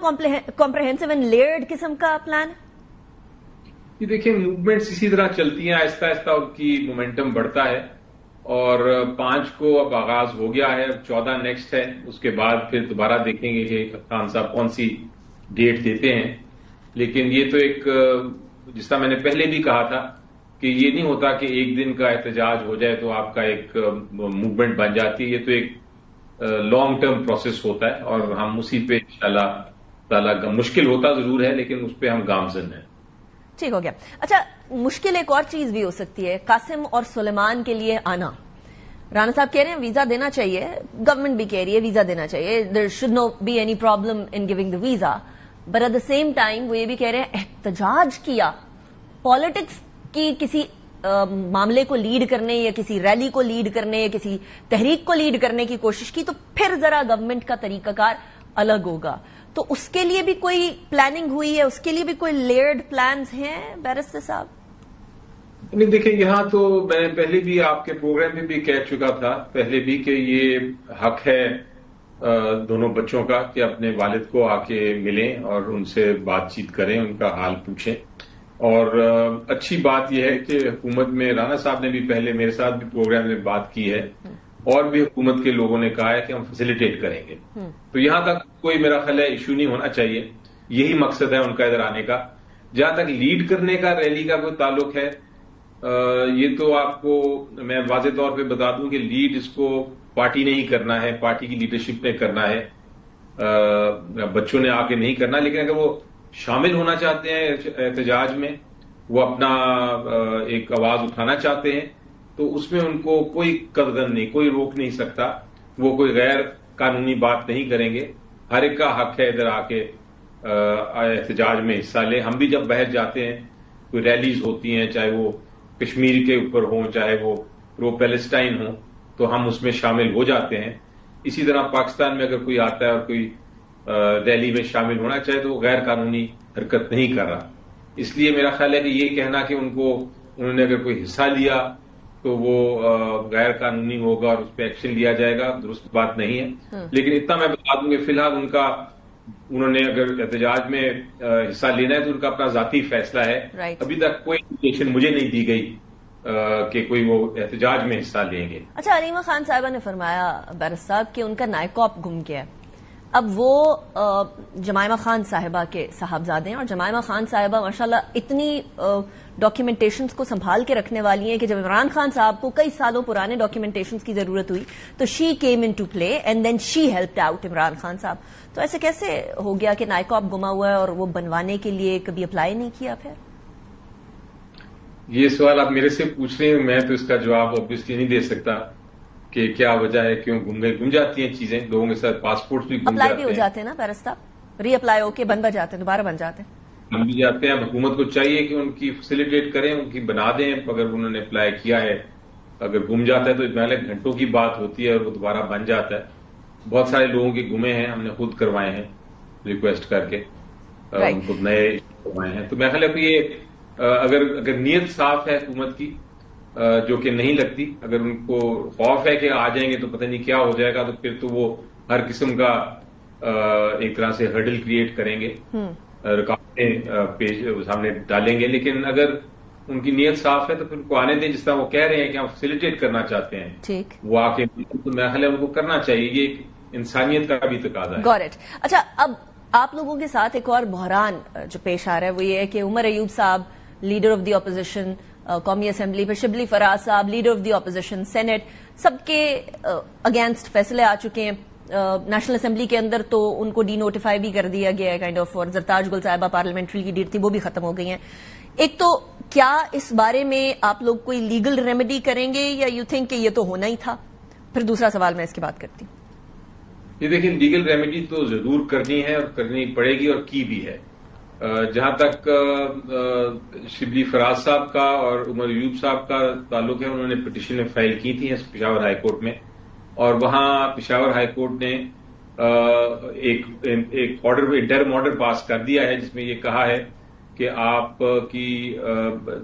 کمپریہنسو اینڈ لیئرڈ قسم کا پلان ہے۔ یہ دیکھیں، موومنٹس اسی طرح چلتی ہیں، آہستہ آہستہ ان کی مومنٹم بڑھتا ہے، اور 5 کو اب آغاز ہو گیا ہے، 14 نیکسٹ ہے، اس کے بعد پھر دوبارہ دیکھیں گے کہ خان صاحب کون سی ڈیٹ دیتے ہیں۔ لیکن یہ تو ایک، جس طرح میں نے پہلے بھی کہا تھا کہ یہ نہیں ہوتا کہ ایک دن کا احتجاج ہو جائے تو آپ کا ایک موومنٹ بن جاتی ہے، یہ تو ایک لانگ ٹرم پروسیس ہوتا ہے، اور ہم اسی پہ انشاءاللہ تعالیٰ مشکل ہوتا ضرور ہے لیکن اس پہ ہم گامزن ہیں۔ ٹھیک ہو گیا۔ اچھا، مشکل ایک اور چیز بھی ہو سکتی ہے، قاسم اور سلیمان کے لیے آنا۔ رانا صاحب کہہ رہے ہیں ویزا دینا چاہیے, گورنمنٹ بھی کہہ رہی ہے ویزا دینا چاہیے, there should no be any problem in giving the visa, but at the same time وہ یہ بھی کہہ رہے ہیں احتجاج کیا, پالیٹکس کی کسی معاملے کو لیڈ کرنے یا کسی ریلی کو لیڈ کرنے یا کسی تحریک کو لیڈ کرنے کی کوشش کی تو پھر ذرا گورنمنٹ کا طریقہ کار الگ ہوگا. تو اس کے لیے بھی کوئی پلاننگ ہوئی ہے, اس کے لیے بھی کوئی لیئرڈ پلانز ہیں بیرسٹر صاحب؟ نہیں دیکھیں, یہاں تو میں نے پہلے بھی آپ کے پروگرام میں بھی کہہ چکا تھا پہلے بھی کہ یہ حق ہے دونوں بچوں کا کہ اپنے والد کو آ کے ملیں اور ان سے بات چیت کریں, ان کا حال پوچھیں. اور اچھی بات یہ ہے کہ حکومت میں رانا صاحب نے بھی پہلے میرے ساتھ بھی پروگرام میں بات کی ہے اور بھی حکومت کے لوگوں نے کہا ہے کہ ہم فیسیلیٹیٹ کریں گے. تو یہاں تک کوئی میرا خیال ہے ایشو نہیں ہونا چاہیے, یہی مقصد ہے ان کا ادھر آنے کا. جہاں تک لیڈ کرنے کا ریلی کا کوئی تعلق ہے, یہ تو آپ کو میں واضح طور پہ بتا دوں کہ لیڈ اس کو پارٹی نہیں کرنا ہے, پارٹی کی لیڈرشپ نے کرنا ہے, بچوں نے آ کے نہیں کرنا. لیکن اگر وہ شامل ہونا چاہتے ہیں احتجاج میں, وہ اپنا ایک آواز اٹھانا چاہتے ہیں, تو اس میں ان کو کوئی قدغن نہیں, کوئی روک نہیں سکتا. وہ کوئی غیر قانونی بات نہیں کریں گے. ہر ایک کا حق ہے ادھر آ کے احتجاج میں حصہ لیں. ہم بھی جب باہر جاتے ہیں, کوئی ریلیز ہوتی ہیں, چاہے وہ کشمیر کے اوپر ہوں چاہے وہ پرو پیلسٹائن ہوں, تو ہم اس میں شامل ہو جاتے ہیں. اسی طرح پاکستان میں اگر کوئی آتا ہے اور کوئی ریلی میں شامل ہونا چاہے تو وہ غیر قانونی حرکت نہیں کر رہا. اس لیے میرا خیال ہے کہ یہ کہنا کہ انہوں نے اگر کوئی حصہ لیا تو وہ غیر قانونی ہوگا اور اس پہ ایکشن لیا جائے گا, درست بات نہیں ہے. لیکن اتنا میں بتا دوں کہ فی الحال انہوں نے اگر احتجاج میں حصہ لینا ہے تو ان کا اپنا ذاتی فیصلہ ہے. ابھی تک کوئی انڈیکیشن مجھے نہیں دی گئی کہ کوئی وہ احتجاج میں حصہ لیں گے. اچھا, علیمہ خان صاحبہ نے فرمایا بیرسٹر صاحب کہ ان کا نائکاپ گم گیا. اب وہ جمائمہ خان صاحبہ کے صاحبزادے ہیں اور جمائمہ خان صاحبہ ماشاءاللہ اتنی ڈاکیومنٹیشنز کو سنبھال کے رکھنے والی ہیں کہ جب عمران خان صاحب کو کئی سالوں پرانے ڈاکیومنٹیشنز کی ضرورت ہوئی تو she came in to play and then she helped out Imran Khan sahib. تو ایسے کیسے ہو گیا کہ نائکاپ گما ہوا ہے اور وہ بنوانے کے لیے کبھی اپلائی نہیں کیا؟ پھر یہ سوال آپ میرے سے پوچھ رہے ہیں, میں تو اس کا جواب آبویسلی نہیں دے سکتا کہ کیا وجہ ہے, کیوں گم جاتی ہیں چیزیں. لوگوں کے ساتھ پاسپورٹ بھی گم اپلائی بھی ہو جاتے ہیں نا بیرسٹر صاحب, ری اپلائی ہو کے بن جاتے ہیں, دوبارہ بن جاتے ہیں. ہم بھی جاتے ہیں. حکومت کو چاہیے کہ ان کی فیسیلیٹیٹ کریں, ان کی بنا دیں. اگر انہوں نے اپلائی کیا ہے, اگر گم جاتا ہے تو اتنا گھنٹوں کی بات ہوتی ہے اور وہ دوبارہ بن جاتا ہے. بہت سارے لوگوں کے گمے ہیں, ہم نے خود کروائے ہیں ریکویسٹ کر کے, ان کو نئے کروائے ہیں. تو میں خیال ہے کہ یہ اگر نیت صاف ہے حکومت کی, جو کہ نہیں لگتی, اگر ان کو خوف ہے کہ آ جائیں گے تو پتہ نہیں کیا ہو جائے گا, تو پھر تو وہ ہر قسم کا ایک طرح سے ہرڈل کریٹ کریں گے, رکاوٹیں سامنے ڈالیں گے. لیکن اگر ان کی نیت صاف ہے تو پھر ان کو آنے دیں. جس طرح وہ کہہ رہے ہیں کہ ہم فیسیلیٹیٹ کرنا چاہتے ہیں, وہ آ کے تو میرا خیال ہے ان کو کرنا چاہیے. یہ ایک انسانیت کا بھی تقاضا ہے. Got it. اچھا, اب آپ لوگوں کے ساتھ ایک اور بحران جو پیش آ رہا ہے وہ یہ ہے کہ عمر ایوب صاحب لیڈر آف دی اپوزیشن قومی اسمبلی, پھر شبلی فراز صاحب leader of the opposition senate, سب کے اگینسٹ فیصلے آ چکے ہیں. نیشنل اسمبلی کے اندر تو ان کو ڈی نوٹیفائی بھی کر دیا گیا ہے کائنڈ آف, اور زرتاج گل صاحبہ پارلیمنٹری لیڈر تھی, وہ بھی ختم ہو گئی ہیں. ایک تو کیا اس بارے میں آپ لوگ کوئی لیگل ریمیڈی کریں گے یا یو تھنک کہ یہ تو ہونا ہی تھا؟ پھر دوسرا سوال میں اس کی بات کرتی ہوں. یہ دیکھیں, لیگل ریمیڈی تو ضرور کرنی ہے اور کرنی پڑے گی اور کی بھی ہے. جہاں تک شبلی فراز صاحب کا اور عمر ایوب صاحب کا تعلق ہے, انہوں نے پٹیشنیں فائل کی تھی پشاور ہائی کورٹ میں, اور وہاں پشاور ہائی کورٹ نے ایک آرڈر, انٹرم آرڈر پاس کر دیا ہے جس میں یہ کہا ہے کہ آپ کی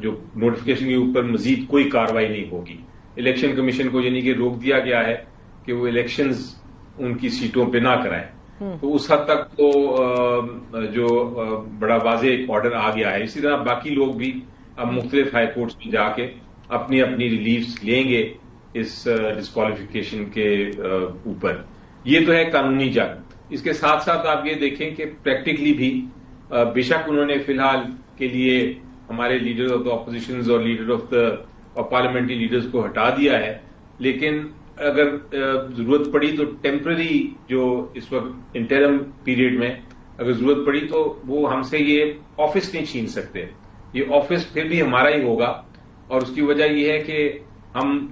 جو نوٹیفیکیشن کے اوپر مزید کوئی کاروائی نہیں ہوگی. الیکشن کمیشن کو یعنی کہ روک دیا گیا ہے کہ وہ الیکشنز ان کی سیٹوں پہ نہ کرائیں. تو اس حد تک تو جو بڑا واضح آرڈر آ گیا ہے. اسی طرح باقی لوگ بھی اب مختلف ہائی کورٹس میں جا کے اپنی اپنی ریلیفز لیں گے اس ڈسکوالیفیکیشن کے اوپر. یہ تو ہے قانونی جنگ. اس کے ساتھ ساتھ آپ یہ دیکھیں کہ پریکٹیکلی بھی بے شک انہوں نے فی الحال کے لیے ہمارے لیڈر آف دا اپوزیشن اور leader of the parliamentary leaders کو ہٹا دیا ہے, لیکن اگر ضرورت پڑی تو ٹیمپرری جو اس وقت انٹرم پیریڈ میں اگر ضرورت پڑی تو وہ ہم سے یہ آفس نہیں چھین سکتے. یہ آفس پھر بھی ہمارا ہی ہوگا, اور اس کی وجہ یہ ہے کہ ہم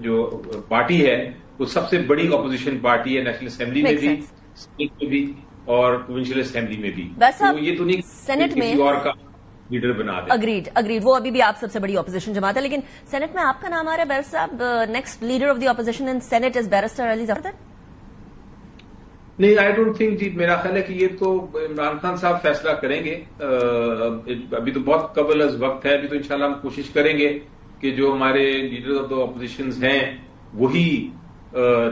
جو پارٹی ہے وہ سب سے بڑی اپوزیشن پارٹی ہے نیشنل اسمبلی میں بھی، اسٹیٹ میں بھی اور پروونشل اسمبلی میں بھی. تو یہ تو نہیں سینٹ میں کسی اور کا لیڈر بنا دیں. اگریڈ وہ ابھی بھی آپ سب سے بڑی اپوزیشن جماعت ہے، لیکن سینٹ میں آپ کا نام آ رہا ہے بیرسٹر صاحب. Next leader of the opposition in senate is barrister Ali Zafar. نہیں، آئی ڈونٹ تھنک جی، میرا خیال ہے کہ یہ تو عمران خان صاحب فیصلہ کریں گے. ابھی تو بہت قبل از وقت ہے. ابھی تو انشاءاللہ ہم کوشش کریں گے کہ جو ہمارے لیڈر آف دا اپوزیشنز ہیں وہی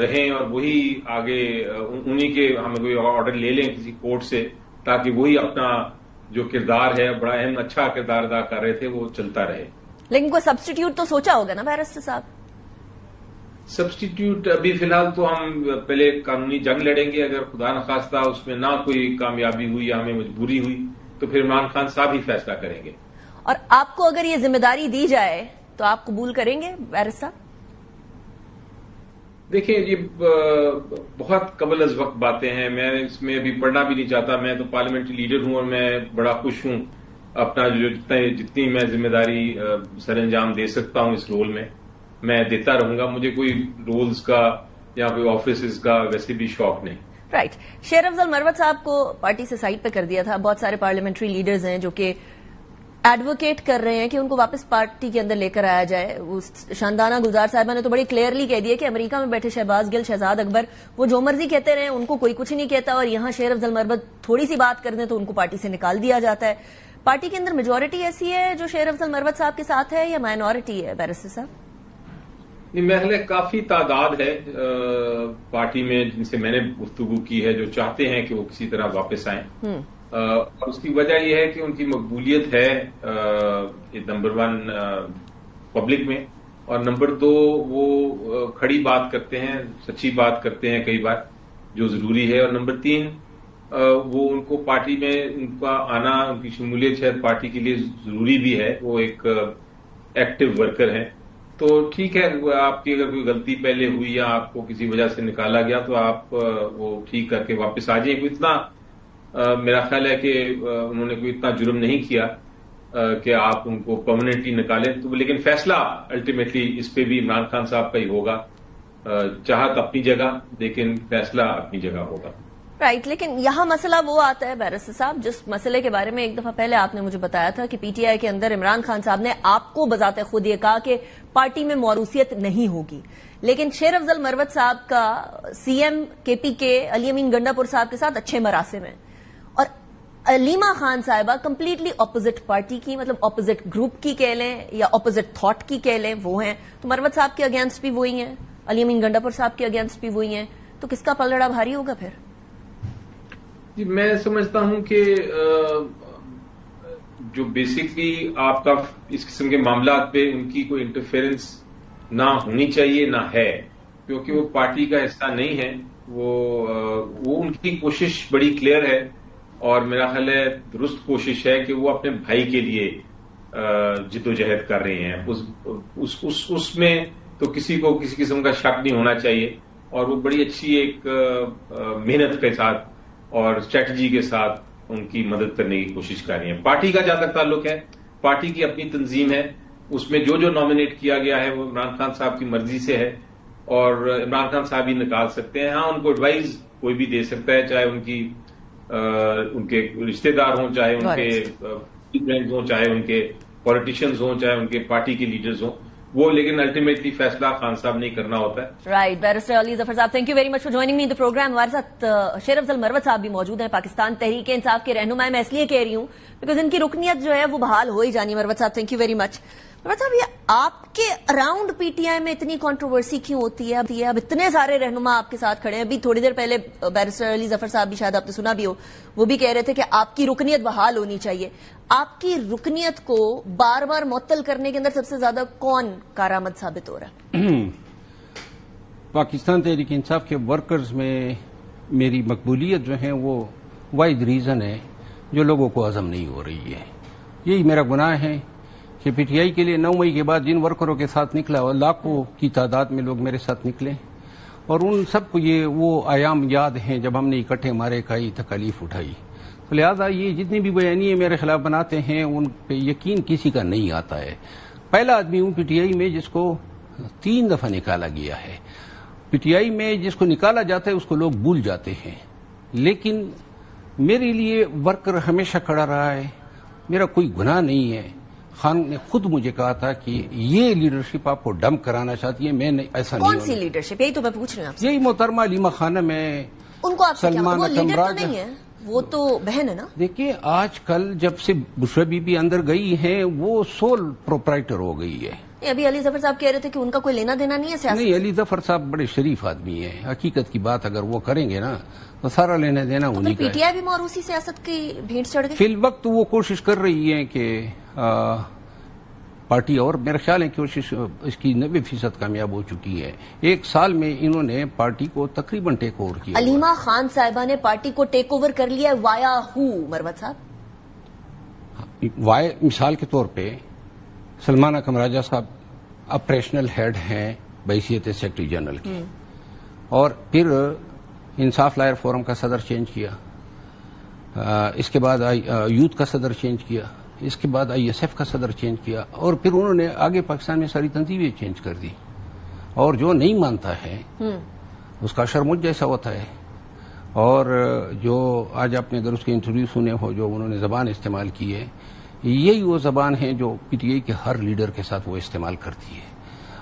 رہیں اور وہی آگے انہی کے ہم کوئی آرڈر لے لیں کسی کورٹ سے، تاکہ وہی اپنا جو کردار ہے، بڑا اہم اچھا کردار ادا کر رہے تھے، وہ چلتا رہے. لیکن کوئی سبسٹیٹیوٹ تو سوچا ہوگا نا بیرسٹر صاحب؟ سبسٹیٹیوٹ ابھی فی الحال تو ہم پہلے قانونی جنگ لڑیں گے. اگر خدا نخواستہ اس میں نہ کوئی کامیابی ہوئی یا ہمیں مجبوری ہوئی تو پھر عمران خان صاحب ہی فیصلہ کریں گے. اور آپ کو اگر یہ ذمہ داری دی جائے تو آپ قبول کریں گے بیرسٹر صاحب؟ دیکھیں، یہ بہت قبل از وقت باتیں ہیں. میں اس میں ابھی پڑھنا بھی نہیں چاہتا. میں تو پارلیمنٹری لیڈر ہوں اور میں بڑا خوش ہوں اپنا جتنی میں ذمہ داری سر انجام دے سکتا ہوں اس رول میں دیتا رہوں گا. مجھے کوئی رولز کا یا کوئی آفیسز کا ویسے بھی شوق نہیں. رائٹ. شیر افضل مروت صاحب کو پارٹی سے سائڈ پہ کر دیا تھا. بہت سارے پارلیمنٹری لیڈرز ہیں جو کہ ایڈوکیٹ کر رہے ہیں کہ ان کو واپس پارٹی کے اندر لے کر آیا جائے. شاندانہ گلزار صاحبہ نے تو بڑی کلیئرلی کہہ دیا کہ امریکہ میں بیٹھے شہباز گل، شہزاد اکبر، وہ جو مرضی کہتے رہے، ان کو کوئی کچھ نہیں کہتا، اور یہاں شیر افضل مروت تھوڑی سی بات کر دیں تو ان کو پارٹی سے نکال دیا جاتا ہے. پارٹی کے اندر میجورٹی ایسی ہے جو شیر افضل مروت صاحب کے ساتھ ہے یا مائنورٹی ہے بیرسٹر صاحب؟ محل کافی تعداد ہے پارٹی میں جن سے میں نے گفتگو کی ہے جو چاہتے ہیں کہ وہ کسی طرح واپس آئیں. اور اس کی وجہ یہ ہے کہ ان کی مقبولیت ہے نمبر 1 پبلک میں، اور نمبر 2 وہ کھڑی بات کرتے ہیں، سچی بات کرتے ہیں کئی بار جو ضروری ہے، اور نمبر 3 وہ ان کو پارٹی میں ان کا آنا، ان کی شمولیت شاید پارٹی کے لیے ضروری بھی ہے. وہ ایک ایکٹیو ورکر ہیں. تو ٹھیک ہے، آپ کی اگر کوئی غلطی پہلے ہوئی یا آپ کو کسی وجہ سے نکالا گیا تو آپ وہ ٹھیک کر کے واپس آ جائیں. کوئی اتنا میرا خیال ہے کہ انہوں نے کوئی اتنا جرم نہیں کیا کہ آپ ان کو پرماننٹلی نکالیں. تو لیکن فیصلہ الٹیمیٹلی اس پہ بھی عمران خان صاحب کا ہی ہوگا. چاہت اپنی جگہ لیکن فیصلہ اپنی جگہ ہوگا. رائٹ. لیکن یہاں مسئلہ وہ آتا ہے بیرسٹر صاحب جس مسئلے کے بارے میں ایک دفعہ پہلے آپ نے مجھے بتایا تھا کہ پی ٹی آئی کے اندر عمران خان صاحب نے آپ کو بذات خود یہ کہا کہ پارٹی میں موروثیت نہیں ہوگی، لیکن شیر افضل مروت صاحب کا سی ایم کے پی کے علی امین گنڈا پور صاحب کے ساتھ اچھے مراسم ہیں، اور علیمہ خان صاحبہ کمپلیٹلی اپوزٹ پارٹی کی، مطلب اپوزٹ گروپ کی کہہ لیں یا اپوزٹ تھاٹ کی کہہ لیں، وہ ہیں. تو مروت صاحب کے اگینسٹ بھی وہی ہیں، علی امین گنڈا پور صاحب کے اگینسٹ بھی وہی ہیں. تو کس کا پلڑا بھاری ہوگا پھر؟ جی، میں سمجھتا ہوں کہ جو بیسکلی آپ کا اس قسم کے معاملات پہ ان کی کوئی انٹرفیئرنس نہ ہونی چاہیے، نہ ہے، کیونکہ وہ پارٹی کا حصہ نہیں ہے. وہ ان کی کوشش بڑی کلیئر ہے اور میرا خیال ہے درست کوشش ہے کہ وہ اپنے بھائی کے لیے جد و جہد کر رہے ہیں. اس میں تو کسی کو کسی قسم کا شک نہیں ہونا چاہیے، اور وہ بڑی اچھی ایک محنت کے ساتھ اور اسٹریٹجی کے ساتھ ان کی مدد کرنے کی کوشش کر رہی ہیں. پارٹی کا جہاں تک تعلق ہے، پارٹی کی اپنی تنظیم ہے، اس میں جو نامنیٹ کیا گیا ہے وہ عمران خان صاحب کی مرضی سے ہے اور عمران خان صاحب ہی نکال سکتے ہیں. ہاں، ان کو ایڈوائز کوئی بھی دے سکتا ہے، چاہے ان کے رشتہ دار ہوں، چاہے ان کے فرینڈز ہوں، چاہے ان کے پولیٹیشینز ہوں، چاہے ان کے پارٹی کے لیڈرز ہوں، وہ لیکن الٹیمیٹلی فیصلہ خان صاحب نہیں کرنا ہوتا ہے. رائٹ. بیرسٹر علی ظفر صاحب، thank you very much for joining me in the programme. ہمارے ساتھ شیر افضل مروت صاحب بھی موجود ہیں، پاکستان تحریک انصاف کے رہنما. میں اس لیے کہہ رہی ہوں بیکاز ان کی رکنیت جو ہے وہ بحال ہو ہی جانی. مروت صاحب، تھینک یو ویری مچ. مروت صاحب، یہ آپ کے اراؤنڈ پی ٹی آئی میں اتنی کنٹروورسی کیوں ہوتی ہے؟ اب اتنے سارے رہنما آپ کے ساتھ کھڑے ہیں. ابھی تھوڑی دیر پہلے بیرسٹر علی ظفر صاحب بھی، شاید آپ نے سنا بھی ہو، وہ بھی کہہ رہے تھے کہ آپ کی رکنیت بحال ہونی چاہیے. آپ کی رکنیت کو بار بار معطل کرنے کے اندر سب سے زیادہ کون کارآمد ثابت ہو رہا ہے؟ پاکستان تحریک انصاف کے ورکرز میں میری مقبولیت جو ہے وہ واحد ریزن ہے جو لوگوں کو ہضم نہیں ہو رہی ہے. یہی میرا گناہ ہے کہ پی ٹی آئی کے لیے 9 مئی کے بعد جن ورکروں کے ساتھ نکلا اور لاکھوں کی تعداد میں لوگ میرے ساتھ نکلے، اور ان سب کو یہ وہ ایام یاد ہیں جب ہم نے اکٹھے مارے کھائی، تکالیف اٹھائی. لہٰذا یہ جتنی بھی بیانیے میرے خلاف بناتے ہیں ان پہ یقین کسی کا نہیں آتا ہے. پہلا آدمی ہوں پی ٹی آئی میں جس کو 3 دفعہ نکالا گیا ہے. پی ٹی آئی میں جس کو نکالا جاتا ہے اس کو لوگ بھول جاتے ہیں، لیکن میرے لیے ورکر ہمیشہ کھڑا رہا ہے. میرا کوئی گناہ نہیں ہے. خان نے خود مجھے کہا تھا کہ یہ لیڈرشپ آپ کو ڈمپ کرانا چاہتی ہے. میں ایسا نہیں. کون سی لیڈرشپ؟ یہی تو میں پوچھ رہی ہوں آپ سے. یہی محترمہ علیمہ خانم ہے. ان کو آپ سے کیا سلمان وہ لیڈر تو اکرم نہیں ہے، وہ تو بہن ہے نا. دیکھیے آج کل جب سے بشرا بی بی اندر گئی ہیں وہ سول پروپرائٹر ہو گئی ہے. ابھی علی ظفر صاحب کہہ رہے تھے کہ ان کا کوئی لینا دینا نہیں ہے سیاست. نہیں، علی ظفر صاحب بڑے شریف آدمی ہیں. حقیقت کی بات اگر وہ کریں گے نا تو سارا لینا دینا انہیں کا پی ٹی آئی بھی موروثی سیاست کی بھیڑ چڑھ گئی. فی الوقت وہ کوشش کر رہی ہے کہ پارٹی، اور میرا خیال ہے کوشش اس کی 90% کامیاب ہو چکی ہے. 1 سال میں انہوں نے پارٹی کو تقریباً ٹیک اوور کیا. علیمہ خان صاحبہ نے پارٹی کو ٹیک اوور کر لیا وایا ہو مروت صاحب؟ مثال کے طور پہ سلمان اکرم راجہ صاحب آپریشنل ہیڈ ہیں بحیثیت سیکرٹری جنرل کی، اور پھر انصاف لائر فورم کا صدر چینج کیا، اس کے بعد یوتھ کا صدر چینج کیا، اس کے بعد آئی ایس ایف کا صدر چینج کیا، اور پھر انہوں نے آگے پاکستان میں ساری تنظیمیں چینج کر دی. اور جو نہیں مانتا ہے اس کا شرموج جیسا ہوتا ہے. اور جو آج آپ نے اگر اس کے انٹرویو سنے ہو جو انہوں نے زبان استعمال کی ہے، یہی وہ زبان ہے جو پی ٹی آئی کے ہر لیڈر کے ساتھ وہ استعمال کرتی ہے.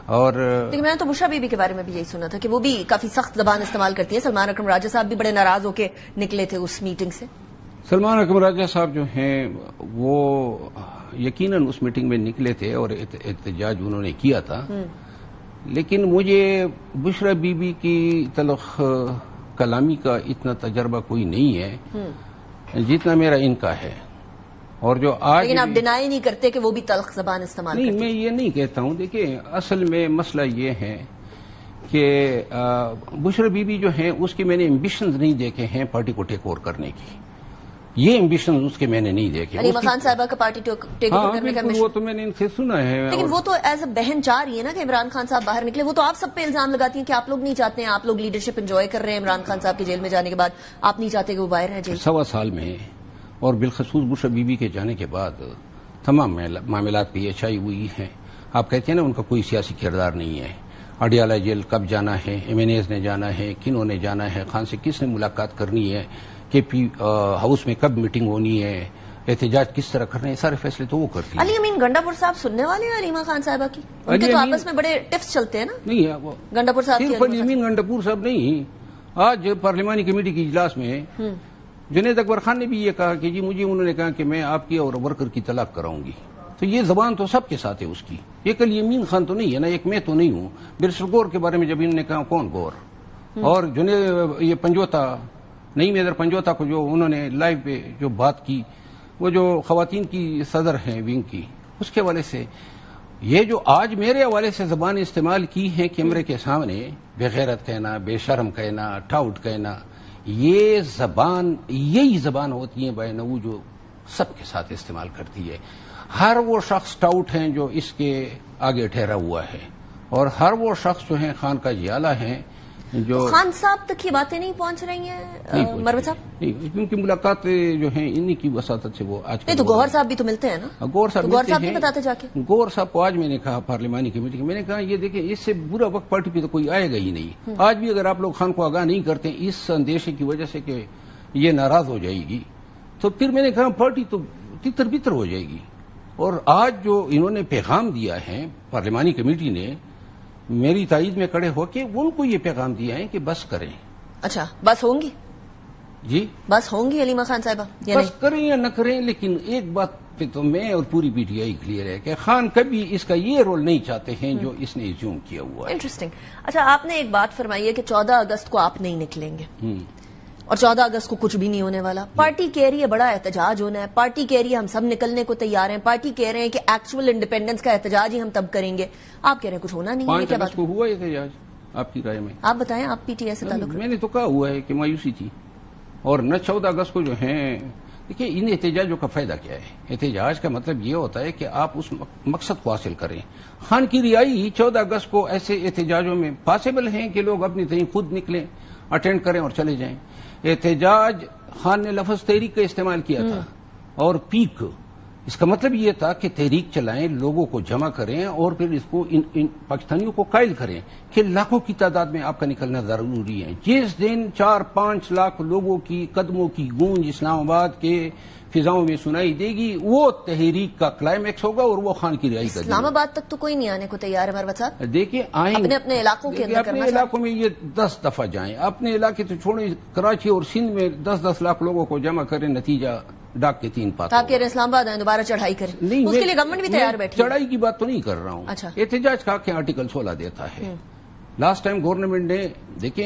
اور لیکن میں نے تو بشرا بی بی کے بارے میں بھی یہی سنا تھا کہ وہ بھی کافی سخت زبان استعمال کرتی ہے. سلمان اکرم راجہ صاحب بھی بڑے ناراض ہو کے نکلے تھے اس میٹنگ سے. سلمان اکرم راجہ صاحب جو ہیں وہ یقیناً اس میٹنگ میں نکلے تھے اور احتجاج انہوں نے کیا تھا، لیکن مجھے بشرا بی بی کی تلخ کلامی کا اتنا تجربہ کوئی نہیں ہے جتنا میرا ان کا ہے. اور جو آج لیکن آپ ڈینائی نہیں کرتے کہ وہ بھی تلخ زبان استعمال نہیں، کرتی. میں یہ نہیں کہتا ہوں. دیکھیں اصل میں مسئلہ یہ ہے کہ بشرا بی بی جو ہیں اس کے میں نے ایمبیشنز نہیں دیکھے ہیں پارٹی کو ٹیک اوور کرنے کی. یہ ایمبیشنز اس کے میں نے نہیں دیکھے. علیمہ خان صاحبہ کا پارٹی ٹیک اوور کرنے کا وہ تو میں نے ان سے سنا ہے. لیکن وہ تو ایز اے بہن چاہ رہی ہے نا کہ عمران خان صاحب باہر نکلے. وہ تو آپ سب پہ الزام لگاتی ہیں کہ آپ لوگ نہیں چاہتے ہیں، آپ لوگ لیڈرشپ انجوائے کر رہے ہیں عمران خان صاحب کے جیل میں جانے کے بعد، آپ نہیں چاہتے کہ وہ باہر رہ جائیں. 1.25 سال میں اور بالخصوص بشرا بی بی کے جانے کے بعد تمام معاملات پہ یہ اچھائی ہوئی ہے. آپ کہتے ہیں نا ان کا کوئی سیاسی کردار نہیں ہے. اڈیالہ جیل کب جانا ہے، ایم این ایز نے جانا ہے، کنہوں نے جانا ہے، خان سے کس نے ملاقات کرنی ہے، کے پی ہاؤس میں کب میٹنگ ہونی ہے، احتجاج کس طرح کرنا ہے، سارے فیصلے تو وہ کرتی ہے. علی امین گنڈا پور صاحب سننے والے ہیں علیمہ خان صاحبہ کی؟ ان کے تو آپس میں بڑے ٹفس چلتے ہیں نا. نہیں، گنڈا پور صاحب صرف علی امین گنڈا پور صاحب نہیں. آج پارلیمانی کمیٹی کے اجلاس میں جنید اکبر خان نے بھی یہ کہا کہ جی مجھے انہوں نے کہا کہ میں آپ کی اور ورکر کی طلاق کراؤں گی. تو یہ زبان تو سب کے ساتھ ہے اس کی. ایک علی امین خان تو نہیں ہے نا، ایک میں تو نہیں ہوں. برسل گور کے بارے میں جب انہوں نے کہا کون گور، اور یہ پنجوتا نعیم حیدر پنجوتا کو جو انہوں نے لائیو پہ جو بات کی، وہ جو خواتین کی صدر ہیں ونگ کی، اس کے حوالے سے یہ جو آج میرے حوالے سے زبان استعمال کی ہے کیمرے کے سامنے، بے غیرت کہنا، بے شرم کہنا، ٹاؤٹ کہنا، یہ زبان یہی زبان ہوتی ہے بینو جو سب کے ساتھ استعمال کرتی ہے. ہر وہ شخص ٹاؤٹ ہیں جو اس کے آگے ٹھہرا ہوا ہے، اور ہر وہ شخص جو ہیں خان کا جیالہ ہیں جو خان صاحب تک یہ باتیں نہیں پہنچ رہی ہیں مروت صاحب؟ نہیں، کیونکہ ملاقاتیں جو ہیں انہی کی وساطت سے وہ آج نہیں تو گوہر صاحب بھی تو ملتے ہیں نا. گوہر صاحب نہیں بتاتے جا کے. گوہر صاحب کو آج میں نے کہا پارلیمانی کمیٹی میں نے کہا یہ دیکھیں اس سے برا وقت پارٹی پہ تو کوئی آئے گا ہی نہیں. آج بھی اگر آپ لوگ خان کو آگاہ نہیں کرتے اس اندیشے کی وجہ سے کہ یہ ناراض ہو جائے گی، تو پھر میں نے کہا پارٹی تو تتر بتر ہو جائے گی. اور آج جو انہوں نے پیغام دیا ہے پارلیمانی کمیٹی نے میری تائید میں کھڑے ہو کے ان کو یہ پیغام دیا ہے کہ بس کریں. اچھا بس ہوں گی؟ جی بس ہوں گی علیمہ خان صاحبہ؟ بس کریں یا نہ کریں، لیکن ایک بات پہ تو میں اور پوری پی ٹی آئی کلیئر ہے کہ خان کبھی اس کا یہ رول نہیں چاہتے ہیں جو اس نے ایزیوم کیا ہوا ہے. انٹرسٹنگ. اچھا آپ نے ایک بات فرمائی ہے کہ 14 اگست کو آپ نہیں نکلیں گے، اور 14 اگست کو کچھ بھی نہیں ہونے والا. پارٹی کہہ رہی ہے بڑا احتجاج ہونا ہے، پارٹی کہہ رہی ہے ہم سب نکلنے کو تیار ہیں، پارٹی کہہ رہے ہیں کہ ایکچوئل انڈیپینڈنس کا احتجاج ہی ہم تب کریں گے. آپ کہہ رہے ہیں کچھ ہونا نہیں ہے. 5 اگست کو ہوا احتجاج آپ کی رائے میں؟ آپ بتائیں، آپ پی ٹی آئی سے تعلق. میں نے تو کہا ہوا ہے کہ مایوسی تھی. اور نہ 14 اگست کو جو ہیں، دیکھیے ان احتجاجوں کا فائدہ کیا ہے؟ احتجاج کا مطلب یہ ہوتا ہے کہ آپ اس مقصد کو حاصل کریں. خان کی رہائی 14 اگست کو ایسے احتجاجوں میں پاسبل ہیں کہ لوگ اپنی طرح خود نکلیں، اٹینڈ کریں اور چلے جائیں. احتجاج خان نے لفظ تحریک کا استعمال کیا تھا، اور پیک اس کا مطلب یہ تھا کہ تحریک چلائیں، لوگوں کو جمع کریں اور پھر اس کو ان پاکستانیوں کو قائل کریں کہ لاکھوں کی تعداد میں آپ کا نکلنا ضروری ہے. جس دن 4-5 لاکھ لوگوں کی قدموں کی گونج اسلام آباد کے فضاؤں میں سنائی دے گی، وہ تحریک کا کلائمیکس ہوگا اور وہ خان کی رہائی کا. اسلام آباد تک تو کوئی نہیں آنے کو تیار ہے مروت صاحب. دیکھیے آئیں اپنے علاقوں کے اندر اپنے علاقوں میں یہ 10 دفعہ جائیں. اپنے علاقے تو چھوڑیں، کراچی اور سندھ میں 10-10 لاکھ لوگوں کو جمع کریں، نتیجہ ڈاک کے 3 پات. آپ کہہ رہے ہیں اسلام آباد آئیں دوبارہ چڑھائی کریں، اس کے لیے گورنمنٹ بھی تیار بیٹھی. چڑھائی کی بات تو نہیں کر رہا ہوں. اچھا. احتجاج کا کہ آرٹیکل 16 دیتا ہے. لاسٹ ٹائم گورنمنٹ نے دیکھیں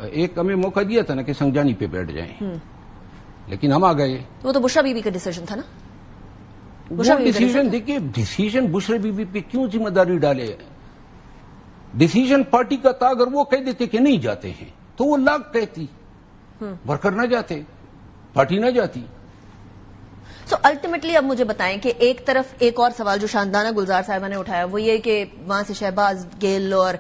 ایک ہمیں موقع دیا تھا نا کہ سنگجانی پہ بیٹھ جائیں، لیکن ہم آ گئے. وہ تو بشرا بی بی کا ڈیسیجن تھا نا. وہ ڈیسیجن دیکھیے، ڈیسیجن بشرا بی بی پہ کیوں ذمہ داری ڈالے؟ ڈیسیجن پارٹی کا تھا. اگر وہ کہہ دیتے کہ نہیں جاتے ہیں تو وہ لاگ کہتی، ورکر نہ جاتے، پارٹی نہ جاتی. سو الٹیمیٹلی اب مجھے بتائیں کہ ایک طرف ایک اور سوال جو شاندانہ گلزار صاحبہ نے اٹھایا وہ یہ کہ وہاں سے شہباز گل اور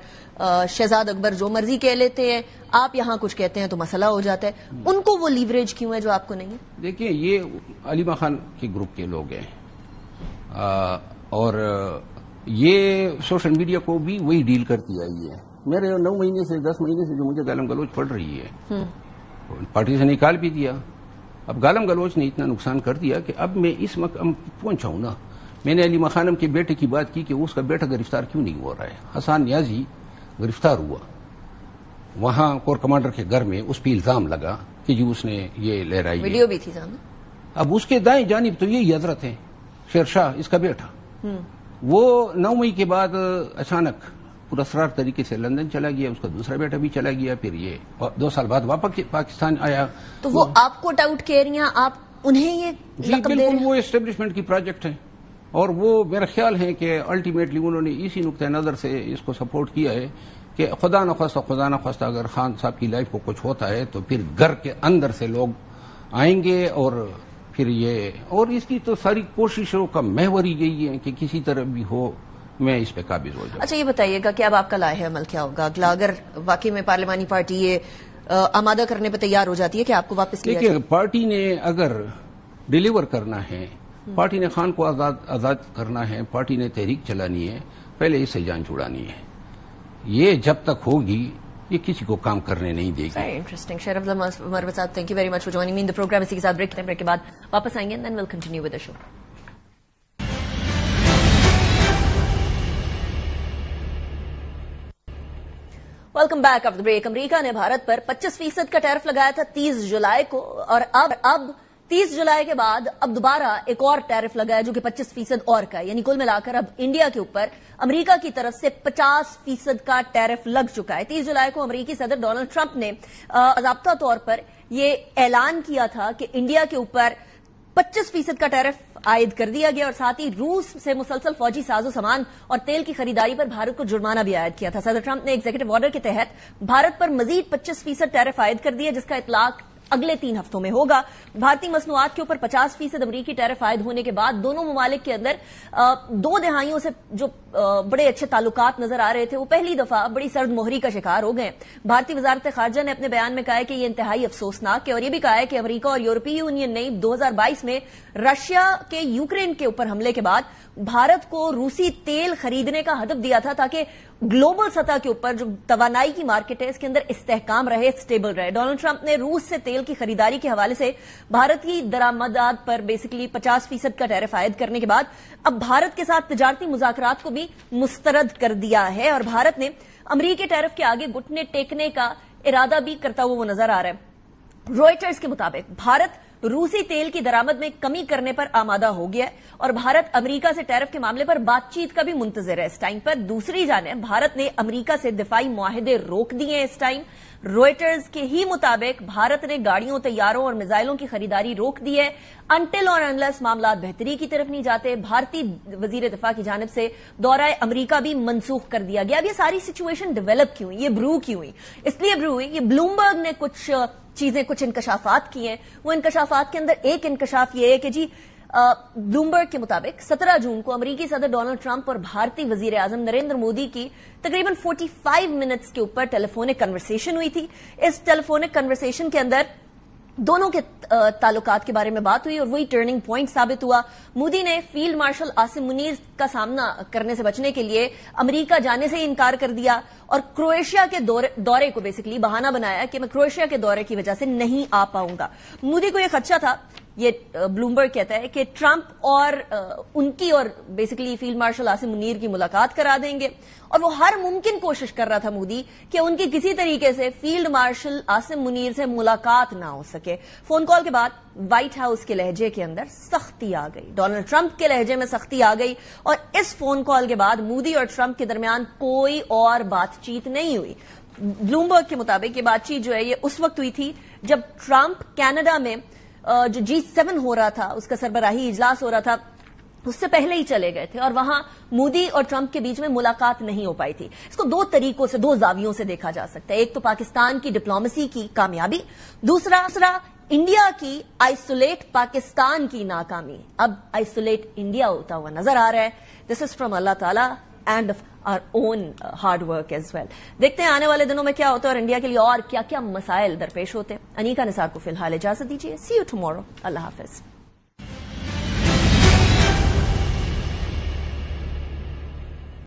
شہزاد اکبر جو مرضی کہہ لیتے ہیں، آپ یہاں کچھ کہتے ہیں تو مسئلہ ہو جاتا ہے. ان کو وہ لیوریج کیوں ہے جو آپ کو نہیں ہے؟ دیکھیں یہ علیمہ خان کے گروپ کے لوگ ہیں اور یہ سوشل میڈیا کو بھی وہی ڈیل کرتی آئی ہے. میرے 9 مہینے سے 10 مہینے سے جو مجھے گالم گلوچ پڑ رہی ہے، پارٹی سے نکال بھی دیا. اب گالم گلوچ نے اتنا نقصان کر دیا کہ اب میں اس مقام پہنچا ہوں نا. میں نے علیمہ خانم کے بیٹے کی بات کی کہ اس کا بیٹا گرفتار کیوں نہیں ہو رہا ہے. حسان نیازی گرفتار ہوا، وہاں کور کمانڈر کے گھر میں اس پہ الزام لگا کہ جی اس نے یہ لہرائی، ویڈیو بھی تھی سامنے. اب اس کے دائیں جانب تو یہی حضرت ہے شیر شاہ، اس کا بیٹا. وہ 9 مئی کے بعد اچانک پراسرار طریقے سے لندن چلا گیا، اس کا دوسرا بیٹا بھی چلا گیا، پھر یہ 2 سال بعد واپس پاکستان آیا. تو وہ آپ کو ڈاؤٹ کہہ رہی ہیں، آپ انہیں یہ جی بالکل وہ اسٹیبلشمنٹ کی پروجیکٹ ہے اور وہ میرا خیال ہے کہ الٹیمیٹلی انہوں نے اسی نقطۂ نظر سے اس کو سپورٹ کیا ہے کہ خدا نخواستہ اگر خان صاحب کی لائف کو کچھ ہوتا ہے تو پھر گھر کے اندر سے لوگ آئیں گے اور پھر یہ، اور اس کی تو ساری کوششوں کا محور ہی یہی ہے کہ کسی طرح بھی ہو میں اس پہ قابض ہو جاؤں. اچھا یہ بتائیے گا کہ اب آپ کا لائحہ عمل کیا ہوگا اگر واقعی میں پارلیمانی پارٹی یہ آمادہ کرنے پہ تیار ہو جاتی ہے کہ آپ کو واپس لیا جائے؟ پارٹی نے اگر ڈیلیور کرنا ہے، پارٹی نے خان کو آزاد کرنا ہے، پارٹی نے تحریک چلانی ہے، پہلے اس سے جان چھڑانی ہے. یہ جب تک ہوگی یہ کسی کو کام کرنے نہیں دے گی. Very interesting. Sharaf Marwat صاحب, thank you very much for joining me in the program. اسی کے ساتھ بریک کے بعد واپس آئیں گے and then we'll continue with the show. Welcome back of the break. امریکہ نے بھارت پر 25% کا ٹیرف لگایا تھا 30 جولائی کو اور اب 30 جولائی کے بعد اب دوبارہ ایک اور ٹیرف لگایا جو کہ 25% اور کا ہے. یعنی کل ملا کر اب انڈیا کے اوپر امریکہ کی طرف سے 50% کا ٹیرف لگ چکا ہے. 30 جولائی کو امریکی صدر ڈونلڈ ٹرمپ نے باضابطہ طور پر یہ اعلان کیا تھا کہ انڈیا کے اوپر 25% کا ٹیرف عائد کر دیا گیا اور ساتھ ہی روس سے مسلسل فوجی ساز و سامان اور تیل کی خریداری پر بھارت کو جرمانہ بھی عائد کیا تھا. صدر ٹرمپ نے ایگزیکٹو آرڈر کے تحت بھارت پر مزید 25% ٹیرف عائد کر دیا جس کا اطلاق اگلے 3 ہفتوں میں ہوگا. بھارتی مصنوعات کے اوپر 50% امریکی ٹیرف عائد ہونے کے بعد دونوں ممالک کے اندر 2 دہائیوں سے جو بڑے اچھے تعلقات نظر آ رہے تھے وہ پہلی دفعہ بڑی سرد مہری کا شکار ہو گئے. بھارتی وزارت خارجہ نے اپنے بیان میں کہا ہے کہ یہ انتہائی افسوسناک ہے اور یہ بھی کہا ہے کہ امریکہ اور یورپی یونین نے 2022 میں رشیا کے یوکرین کے اوپر حملے کے بعد بھارت کو روسی تیل خریدنے کا ہدف دیا تھا تاکہ گلوبل سطح کے اوپر جو توانائی کی مارکیٹ ہے اس کے اندر استحکام رہے, اسٹیبل رہے. ڈونلڈ ٹرمپ نے روس سے تیل کی خریداری کے حوالے سے بھارت کی درآمدات پر بیسیکلی 50% کا ٹیرف عائد کرنے کے بعد اب بھارت کے ساتھ تجارتی مذاکرات کو بھی مسترد کر دیا ہے اور بھارت نے امریکی ٹیرف کے آگے گھٹنے ٹیکنے کا ارادہ بھی کرتا ہوا وہ نظر آ رہا ہے. روئٹرز کے مطابق بھارت روسی تیل کی درآمد میں کمی کرنے پر آمادہ ہو گیا ہے اور بھارت امریکہ سے ٹیرف کے معاملے پر بات چیت کا بھی منتظر ہے اس ٹائم پر. دوسری جانب بھارت نے امریکہ سے دفاعی معاہدے روک دیے ہیں اس ٹائم. روئٹرز کے ہی مطابق بھارت نے گاڑیوں, طیاروں اور میزائلوں کی خریداری روک دی ہے انٹل اور انلیس معاملات بہتری کی طرف نہیں جاتے. بھارتی وزیر دفاع کی جانب سے دورہ امریکہ بھی منسوخ کر دیا گیا. اب یہ ساری سچویشن ڈیولپ کیوں ہوئی, یہ برو کیوں ہوئی؟ اس لیے برو ہوئی یہ بلومبرگ نے کچھ چیزیں, کچھ انکشافات کی ہیں. وہ انکشافات کے اندر ایک انکشاف یہ ہے کہ جی بلومبرگ کے مطابق 17 جون کو امریکی صدر ڈونلڈ ٹرمپ اور بھارتی وزیر اعظم نریندر مودی کی تقریباً 45 منٹس کے اوپر ٹیلی فونک کنورسیشن ہوئی تھی. اس ٹیلی فونک کنورسیشن کے اندر دونوں کے تعلقات کے بارے میں بات ہوئی اور وہی ٹرننگ پوائنٹ ثابت ہوا. مودی نے فیلڈ مارشل عاصم منیر کا سامنا کرنے سے بچنے کے لیے امریکہ جانے سے ہی انکار کر دیا اور کروشیا کے دورے کو بیسکلی بہانہ بنایا کہ میں کروشیا کے دورے کی وجہ سے نہیں آ پاؤں گا. مودی کو یہ خدشہ تھا، یہ بلومبرگ کہتا ہے، کہ ٹرمپ اور ان کی اور basically field marshal Asim Munir کی ملاقات کرا دیں گے، اور وہ ہر ممکن کوشش کر رہا تھا مودی کہ ان کی کسی طریقے سے فیلڈ مارشل عاصم منیر سے ملاقات نہ ہو سکے. فون کال کے بعد وائٹ ہاؤس کے لہجے کے اندر سختی آ گئی، ڈونلڈ ٹرمپ کے لہجے میں سختی آ گئی، اور اس فون کال کے بعد مودی اور ٹرمپ کے درمیان کوئی اور بات چیت نہیں ہوئی. بلومبرگ کے مطابق یہ بات چیت جو ہے یہ اس وقت ہوئی تھی جب ٹرمپ کینیڈا میں جو G7 ہو رہا تھا، اس کا سربراہی اجلاس ہو رہا تھا، اس سے پہلے ہی چلے گئے تھے، اور وہاں مودی اور ٹرمپ کے بیچ میں ملاقات نہیں ہو پائی تھی. اس کو دو طریقوں سے، دو زاویوں سے دیکھا جا سکتا ہے. ایک تو پاکستان کی ڈپلومیسی کی کامیابی، دوسرا انڈیا کی آئسولیٹ پاکستان کی ناکامی. اب آئسولیٹ انڈیا ہوتا ہوا نظر آ رہا ہے. دس از فرام اللہ تعالی and are own hard work as well. دیکھتے ہیں آنے والے دنوں میں کیا ہوتا ہے اور انڈیا کے لیے اور کیا کیا مسائل درپیش ہوتے ہیں. انیکا نثار کو فی الحال اجازت دیجیے. سی یو ٹمورو. اللہ حافظ.